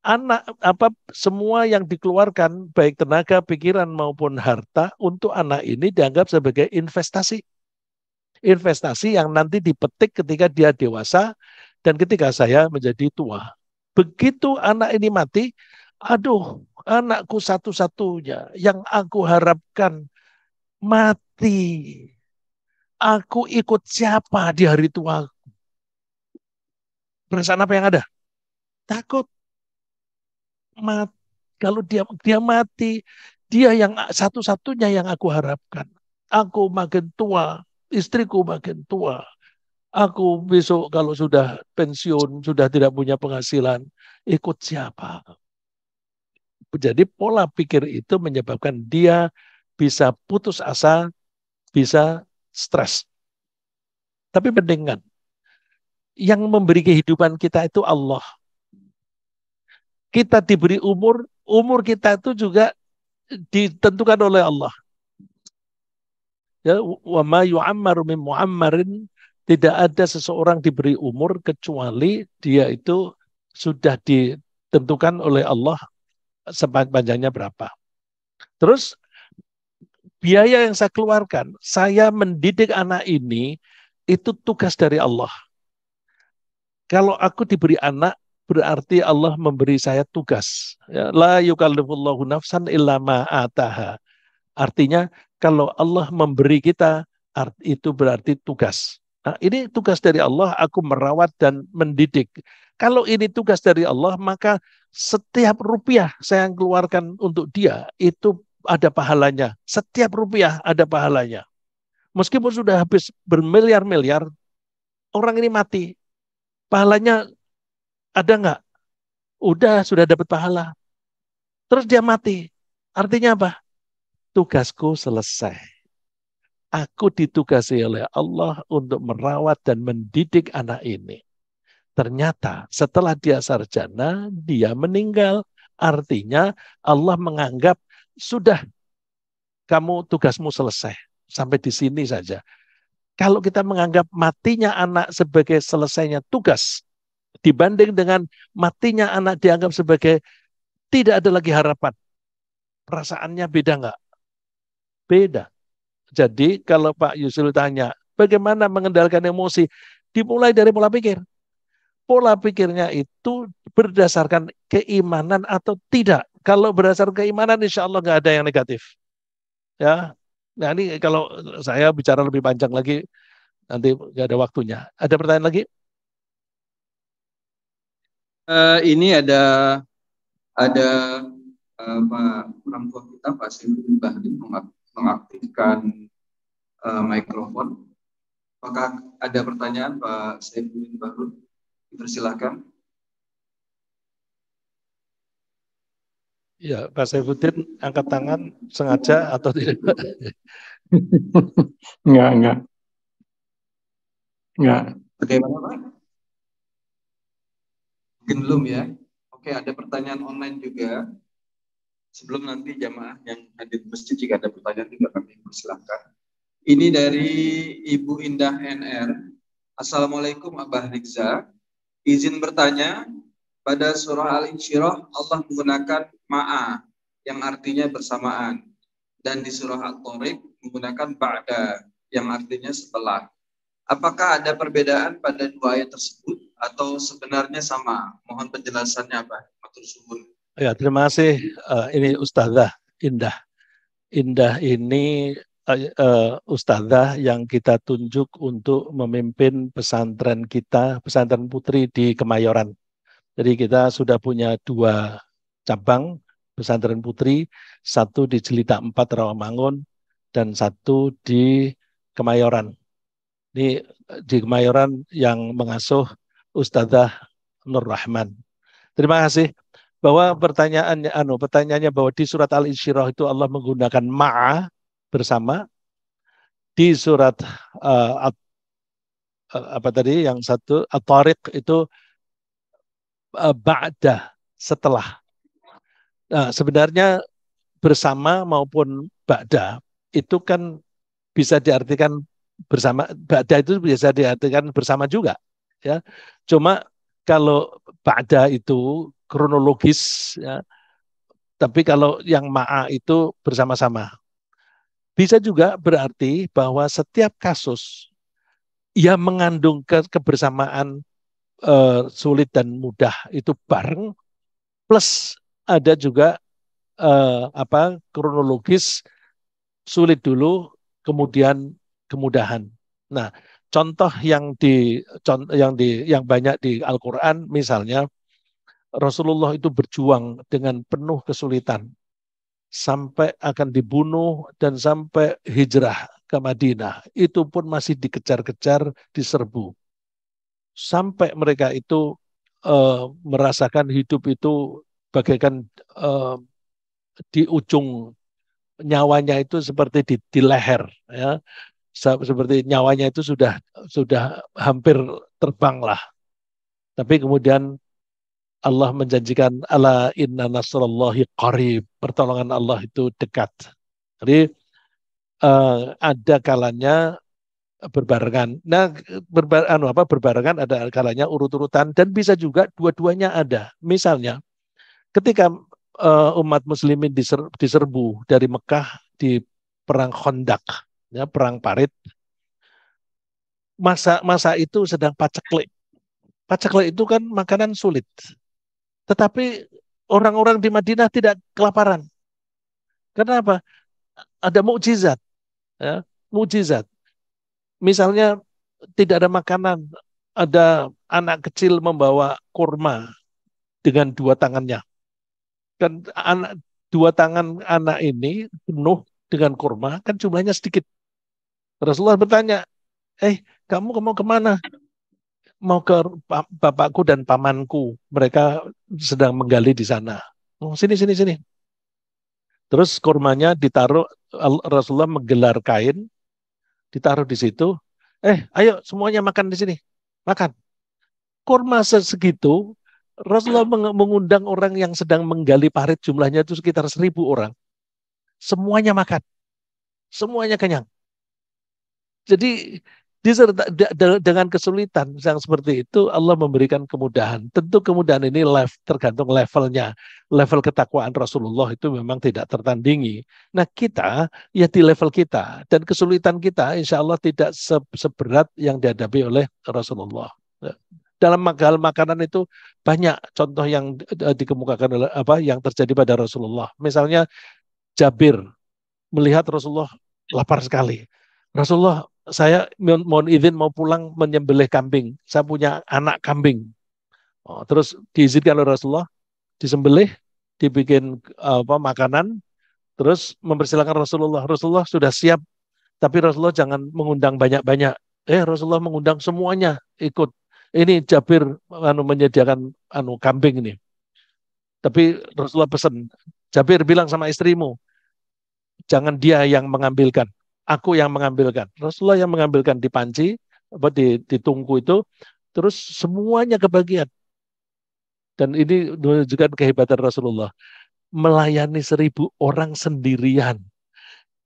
anak apa semua yang dikeluarkan baik tenaga, pikiran maupun harta untuk anak ini dianggap sebagai investasi. Investasi yang nanti dipetik ketika dia dewasa dan ketika saya menjadi tua. Begitu anak ini mati, aduh, anakku satu-satunya yang aku harapkan mati. Aku ikut siapa di hari tua? Perasaan apa yang ada? Takut mati. Kalau dia mati, dia yang satu-satunya yang aku harapkan. Aku makin tua, istriku makin tua. Aku besok kalau sudah pensiun, sudah tidak punya penghasilan, ikut siapa? Jadi pola pikir itu menyebabkan dia bisa putus asa, bisa stres. Tapi penting kan, yang memberi kehidupan kita itu Allah. Kita diberi umur, umur kita itu juga ditentukan oleh Allah. Ya, wa ma yu'ammaru min mu'ammarin, tidak ada seseorang diberi umur kecuali dia itu sudah ditentukan oleh Allah sepanjangnya berapa. Terus biaya yang saya keluarkan, saya mendidik anak ini itu tugas dari Allah. Kalau aku diberi anak, berarti Allah memberi saya tugas. Ya, la yukallifullahu nafsan illa ma ataha. Artinya kalau Allah memberi kita, itu berarti tugas. Nah, ini tugas dari Allah, aku merawat dan mendidik. Kalau ini tugas dari Allah, maka setiap rupiah saya keluarkan untuk dia, itu ada pahalanya. Setiap rupiah ada pahalanya. Meskipun sudah habis bermiliar-miliar, orang ini mati. Pahalanya ada nggak? Sudah dapat pahala. Terus dia mati. Artinya apa? Tugasku selesai. Aku ditugasi oleh Allah untuk merawat dan mendidik anak ini. Ternyata setelah dia sarjana, dia meninggal. Artinya Allah menganggap sudah kamu tugasmu selesai. Sampai di sini saja. Kalau kita menganggap matinya anak sebagai selesainya tugas, dibanding dengan matinya anak dianggap sebagai tidak ada lagi harapan. Perasaannya beda nggak? Beda. Jadi kalau Pak Yusril tanya, Bagaimana mengendalikan emosi? Dimulai dari pola pikir. Pola pikirnya itu berdasarkan keimanan atau tidak. Kalau berdasarkan keimanan, insya Allah nggak ada yang negatif. Ya, nah ini kalau saya bicara lebih panjang lagi, nanti nggak ada waktunya. Ada pertanyaan lagi? Ini ada Pak orang tua kita Pak Saifuddin Bahri mengaktifkan mikrofon. Apakah ada pertanyaan Pak Saifuddin Bahri? Dipersilakan. Ya, Pak Saifuddin angkat tangan sengaja atau tidak? Enggak. Bagaimana Pak? Mungkin belum ya. Oke, ada pertanyaan online juga. Sebelum nanti jamaah yang hadir di masjid jika ada pertanyaan juga kami persilahkan. Ini dari Ibu Indah NR. Assalamualaikum Abah Rizza. Izin bertanya, pada surah Al-Insyirah Allah menggunakan ma'a yang artinya bersamaan, dan di surah At-Tariq menggunakan ba'da yang artinya setelah. Apakah ada perbedaan pada dua ayat tersebut atau sebenarnya sama? Mohon penjelasannya Pak. Matur suwun. Ya, terima kasih. Ini Ustazah Indah. Indah ini ustazah yang kita tunjuk untuk memimpin pesantren kita, pesantren putri di Kemayoran. Jadi kita sudah punya 2 cabang pesantren putri, satu di Jelita 4 Rawamangun dan satu di Kemayoran. Ini di Kemayoran yang mengasuh Ustazah Nur Rahman. Terima kasih. Bahwa pertanyaannya bahwa di surat Al-Insyirah itu Allah menggunakan ma'a bersama, di surat apa tadi yang satu At-Tariq itu ba'da, setelah. Nah, sebenarnya bersama maupun ba'da itu kan bisa diartikan bersama, ba'da itu bisa diartikan bersama juga, ya. Cuma kalau ba'da itu kronologis, ya, tapi kalau yang ma'a itu bersama-sama. Bisa juga berarti bahwa setiap kasus yang mengandung kebersamaan sulit dan mudah itu bareng, plus ada juga kronologis sulit dulu, kemudian kemudahan. Nah, contoh yang banyak di Al-Qur'an misalnya Rasulullah itu berjuang dengan penuh kesulitan sampai akan dibunuh dan sampai hijrah ke Madinah. Itu pun masih dikejar-kejar, diserbu. Sampai mereka itu merasakan hidup itu bagaikan di ujung nyawanya itu seperti di leher, ya, seperti nyawanya itu sudah hampir terbang lah. Tapi kemudian Allah menjanjikan ala inna nasrallahi qarib, pertolongan Allah itu dekat. Jadi ada kalanya berbarengan. Nah, berbarengan ada kalanya urut-urutan dan bisa juga dua-duanya ada. Misalnya ketika umat muslimin diserbu dari Mekah di perang Khandaq, ya, perang Parit, masa itu sedang paceklik. Paceklik itu kan makanan sulit. Tetapi orang-orang di Madinah tidak kelaparan. Kenapa? Ada mukjizat, ya, mukjizat. Misalnya tidak ada makanan, ada anak kecil membawa kurma dengan 2 tangannya. Dan dua tangan anak ini penuh dengan kurma, kan jumlahnya sedikit. Rasulullah bertanya, kamu mau kemana? Mau ke bapakku dan pamanku. Mereka sedang menggali di sana. Oh, sini. Terus kurmanya ditaruh, Rasulullah menggelar kain, ditaruh di situ. Ayo semuanya makan di sini. Makan. Kurma segitu, Rasulullah mengundang orang yang sedang menggali parit, jumlahnya itu sekitar 1.000 orang. Semuanya makan. Semuanya kenyang. Jadi dengan kesulitan yang seperti itu Allah memberikan kemudahan. Tentu kemudahan ini tergantung levelnya. Level ketakwaan Rasulullah itu memang tidak tertandingi. Nah kita ya di level kita dan kesulitan kita insya Allah tidak seberat yang dihadapi oleh Rasulullah. Dalam hal makanan itu banyak contoh yang dikemukakan oleh yang terjadi pada Rasulullah. Misalnya Jabir melihat Rasulullah lapar sekali. Rasulullah, saya mohon izin mau pulang menyembelih kambing. Saya punya anak kambing. Oh, terus diizinkan oleh Rasulullah, disembelih, dibikin makanan, terus mempersilahkan Rasulullah. Rasulullah sudah siap, tapi Rasulullah jangan mengundang banyak-banyak. Rasulullah mengundang semuanya ikut. Ini Jabir menyediakan kambing ini. Tapi Rasulullah pesan, Jabir bilang sama istrimu, jangan dia yang mengambilkan, aku yang mengambilkan. Rasulullah yang mengambilkan di panci, di tungku itu, terus semuanya kebagian. Dan ini menunjukkan kehebatan Rasulullah. Melayani 1.000 orang sendirian.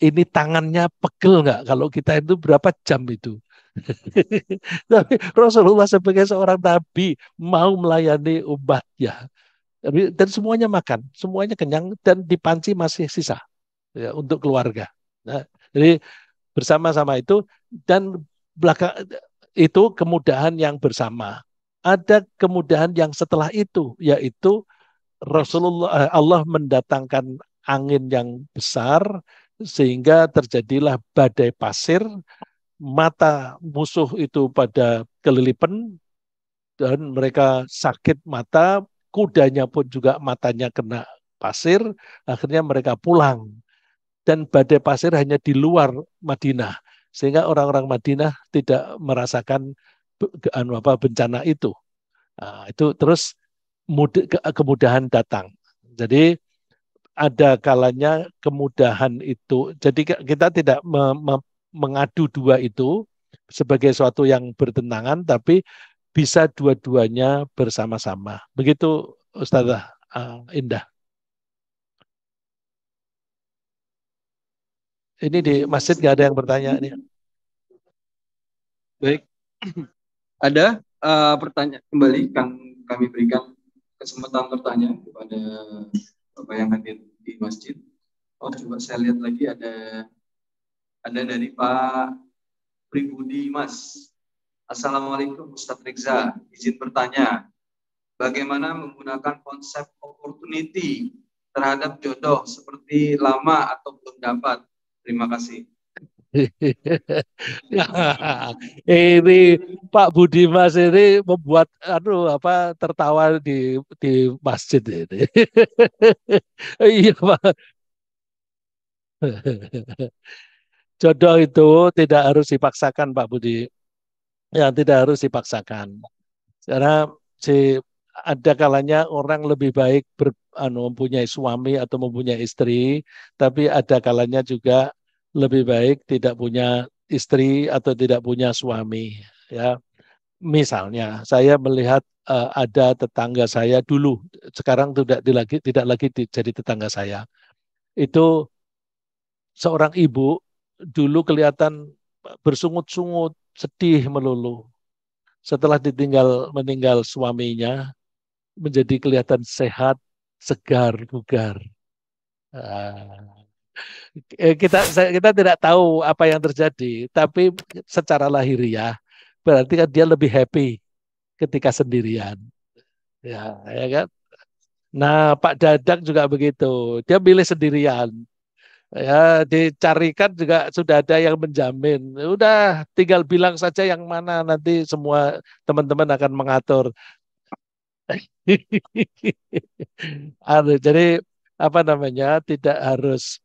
Ini tangannya pegel nggak? Kalau kita itu berapa jam itu? Tapi Rasulullah sebagai seorang nabi mau melayani umatnya. Dan semuanya makan, semuanya kenyang dan di panci masih sisa ya, untuk keluarga. Nah, jadi bersama-sama itu dan belakang itu kemudahan yang bersama. Ada kemudahan yang setelah itu, yaitu Allah mendatangkan angin yang besar sehingga terjadilah badai pasir, mata musuh itu pada kelilipan dan mereka sakit mata, kudanya pun juga matanya kena pasir, akhirnya mereka pulang dan badai pasir hanya di luar Madinah sehingga orang-orang Madinah tidak merasakan bencana itu. Nah, itu terus kemudahan datang. Jadi ada kalanya kemudahan itu. Jadi kita tidak mengadu dua itu sebagai suatu yang bertentangan, tapi bisa dua-duanya bersama-sama. Begitu Ustazah Indah. Ini di masjid nggak ada yang bertanya nih. Baik, ada pertanyaan kembali kami berikan kesempatan bertanya kepada Bapak yang hadir di masjid. Oh, coba saya lihat lagi ada dari Pak Pribudi Mas. Assalamualaikum Ustadz Rizza, izin bertanya, bagaimana menggunakan konsep opportunity terhadap jodoh seperti lama atau belum dapat? Terima kasih. Ini Pak Budimas ini membuat tertawa di masjid ini. Iya Pak. Jodoh itu tidak harus dipaksakan Pak Budi. Ya tidak harus dipaksakan. Karena ada kalanya orang lebih baik mempunyai suami atau mempunyai istri, tapi ada kalanya juga lebih baik tidak punya istri atau tidak punya suami. Ya, misalnya saya melihat ada tetangga saya dulu, sekarang tidak lagi jadi tetangga saya. Itu seorang ibu dulu kelihatan bersungut-sungut, sedih melulu. Setelah meninggal suaminya, menjadi kelihatan sehat, segar, bugar. Kita tidak tahu apa yang terjadi, tapi secara lahiriah berarti kan dia lebih happy ketika sendirian. Ya kan? Nah, Pak Dadak juga begitu. Dia milih sendirian. Ya, dicarikan juga sudah ada yang menjamin. Udah, tinggal bilang saja yang mana nanti semua teman-teman akan mengatur. Jadi apa namanya tidak harus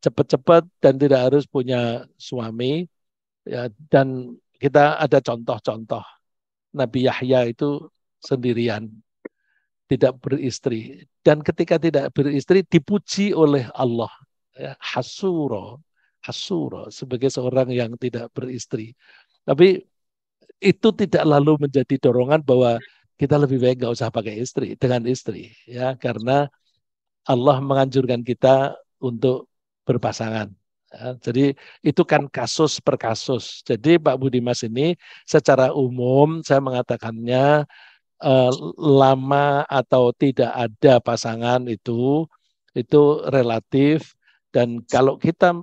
cepat-cepat dan tidak harus punya suami ya dan kita ada contoh-contoh Nabi Yahya itu sendirian tidak beristri dan ketika tidak beristri dipuji oleh Allah ya, hasuro sebagai seorang yang tidak beristri tapi itu tidak lalu menjadi dorongan bahwa kita lebih baik nggak usah pakai istri dengan istri ya karena Allah menganjurkan kita untuk berpasangan Ya, jadi itu kan kasus per kasus. Jadi Pak Budimas ini secara umum saya mengatakannya lama atau tidak ada pasangan itu relatif, dan kalau kita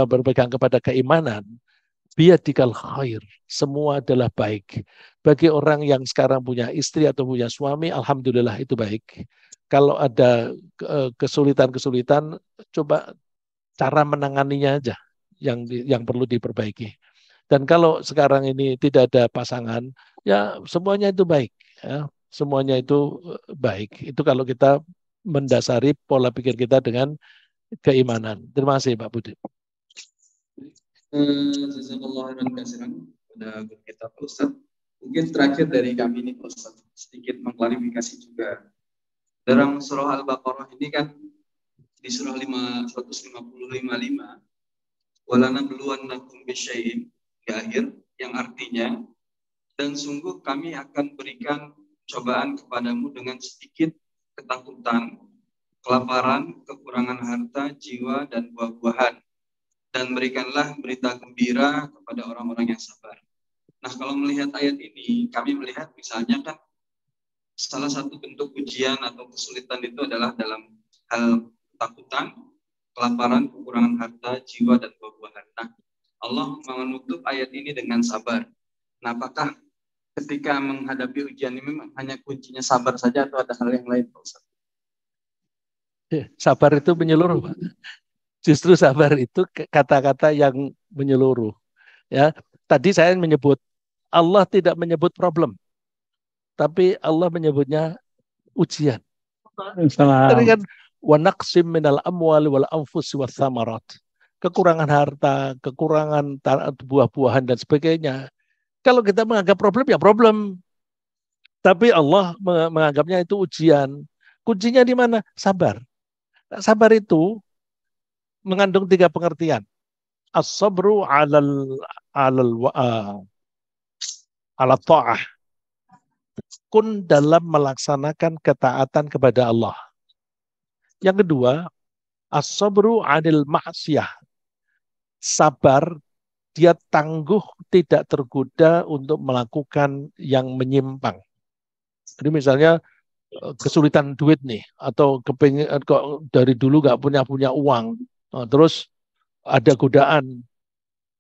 berpegang kepada keimanan, biyadikal khair, semua adalah baik. Bagi orang yang sekarang punya istri atau punya suami, alhamdulillah itu baik. Kalau ada kesulitan-kesulitan, coba cara menanganinya aja yang perlu diperbaiki. Dan kalau sekarang ini tidak ada pasangan, ya semuanya itu baik. Ya. Semuanya itu baik. Itu kalau kita mendasari pola pikir kita dengan keimanan. Terima kasih Pak Budi. Jazakallah khairan katsiran pada guru kita Pak Ustaz. Mungkin terakhir dari kami ini Pak Ustaz, sedikit mengklarifikasi juga. Dalam surah Al-Baqarah ini kan di surah 155 walanabluwannakum bisyai'in di akhir, yang artinya dan sungguh kami akan berikan cobaan kepadamu dengan sedikit ketakutan, kelaparan, kekurangan harta, jiwa, dan buah-buahan. Dan berikanlah berita gembira kepada orang-orang yang sabar. Nah, kalau melihat ayat ini, kami melihat misalnya kan salah satu bentuk ujian atau kesulitan itu adalah dalam hal ketakutan, kelaparan, kekurangan harta, jiwa, dan buah-buahan. Nah, Allah menutup ayat ini dengan sabar. Nah, apakah ketika menghadapi ujian ini memang hanya kuncinya sabar saja atau ada hal yang lain, Pak Ustaz? Sabar itu menyeluruh, Pak. Justru sabar itu kata-kata yang menyeluruh. Ya, tadi saya menyebut Allah tidak menyebut problem, tapi Allah menyebutnya ujian. Tadi kan wanaqsim minal amwali wal anfusi was samarat. Kekurangan harta, kekurangan buah-buahan dan sebagainya. Kalau kita menganggap problem ya problem. Tapi Allah menganggapnya itu ujian. Kuncinya di mana? Sabar. Sabar itu mengandung 3 pengertian. As-sabru ala ta'ah. Kun dalam melaksanakan ketaatan kepada Allah. Yang kedua, as-sabru 'anil ma'siyah. Sabar, dia tangguh tidak tergoda untuk melakukan yang menyimpang. Jadi misalnya kesulitan duit nih, atau kepengen kok dari dulu nggak punya uang, terus ada godaan,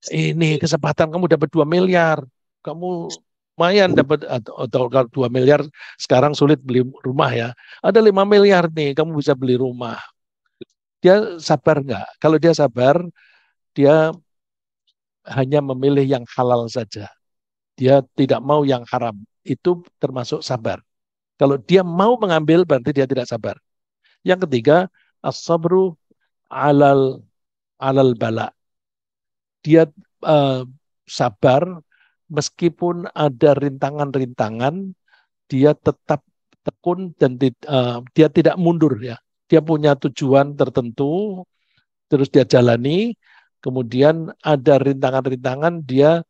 ini kesempatan kamu dapat 2 miliar, kamu lumayan dapat, atau kalau 2 miliar sekarang sulit beli rumah ya, ada 5 miliar nih kamu bisa beli rumah. Dia sabar nggak? Kalau dia sabar, dia hanya memilih yang halal saja. Dia tidak mau yang haram. Itu termasuk sabar. Kalau dia mau mengambil, berarti dia tidak sabar. Yang ketiga, as-sabru alal bala. Dia sabar meskipun ada rintangan-rintangan, dia tetap tekun dan dia tidak mundur ya. Dia punya tujuan tertentu, terus dia jalani. Kemudian ada rintangan-rintangan, dia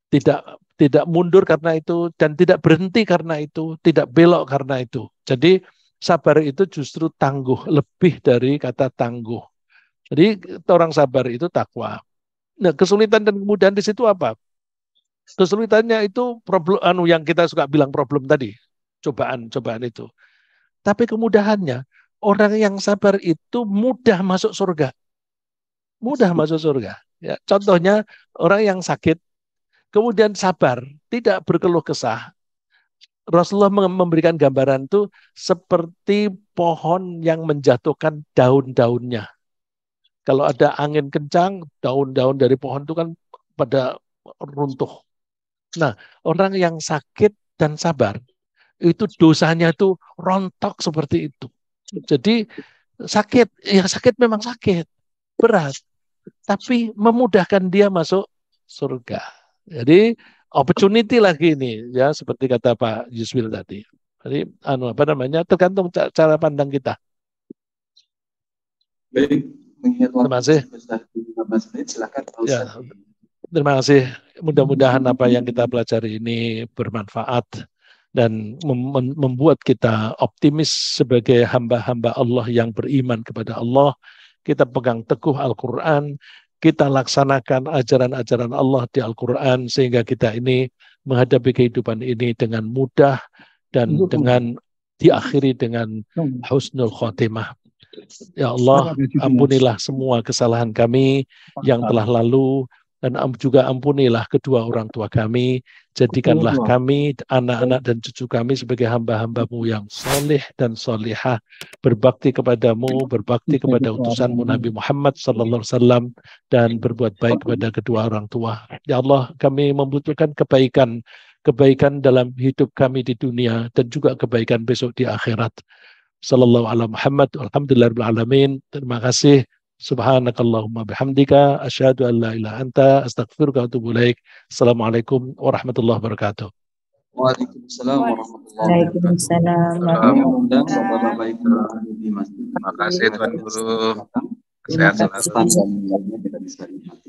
tidak mundur karena itu dan tidak berhenti karena itu, tidak belok karena itu. Jadi sabar itu justru tangguh, lebih dari kata tangguh. Jadi orang sabar itu takwa. Nah, kesulitan dan kemudahan di situ apa? Kesulitannya itu problem yang kita suka bilang problem tadi, cobaan itu. Tapi kemudahannya, orang yang sabar itu mudah masuk surga. Mudah masuk surga. Ya, contohnya orang yang sakit kemudian sabar, tidak berkeluh kesah. Rasulullah memberikan gambaran itu seperti pohon yang menjatuhkan daun-daunnya. Kalau ada angin kencang, daun-daun dari pohon itu kan pada runtuh. Nah, orang yang sakit dan sabar, itu dosanya itu rontok seperti itu. Jadi sakit, ya sakit memang sakit, berat. Tapi memudahkan dia masuk surga. Jadi opportunity lagi ini ya, seperti kata Pak Yuswil tadi. Jadi apa namanya, tergantung cara pandang kita. Baik, mengingat Terima kasih. 15 menit, silakan Pak Ya, Ustaz. terima kasih. Mudah-mudahan apa yang kita pelajari ini bermanfaat dan membuat kita optimis sebagai hamba-hamba Allah yang beriman kepada Allah, kita pegang teguh Al-Quran, kita laksanakan ajaran-ajaran Allah di Al-Quran, sehingga kita ini menghadapi kehidupan ini dengan mudah dan dengan diakhiri dengan husnul khotimah. Ya Allah, ampunilah semua kesalahan kami yang telah lalu, dan juga ampunilah kedua orang tua kami. Jadikanlah kami, anak-anak dan cucu kami sebagai hamba-hambamu yang soleh dan solihah, berbakti kepadamu, berbakti kepada utusanmu Nabi Muhammad SAW, dan berbuat baik kepada kedua orang tua. Ya Allah, kami membutuhkan kebaikan, kebaikan dalam hidup kami di dunia, dan juga kebaikan besok di akhirat. Sallallahu ala Muhammad, alhamdulillahirabbil alamin. Terima kasih. Subhanakallahumma bihamdika asyhadu an la ilaha anta astaghfiruka wa atubu ilaik. Assalamualaikum warahmatullahi wabarakatuh. Waalaikumsalam warahmatullahi Waalaikumsalam wabarakatuh. Terima kasih Tuan Guru. Terima Sehat kasih. selalu. Kita bisa lihat.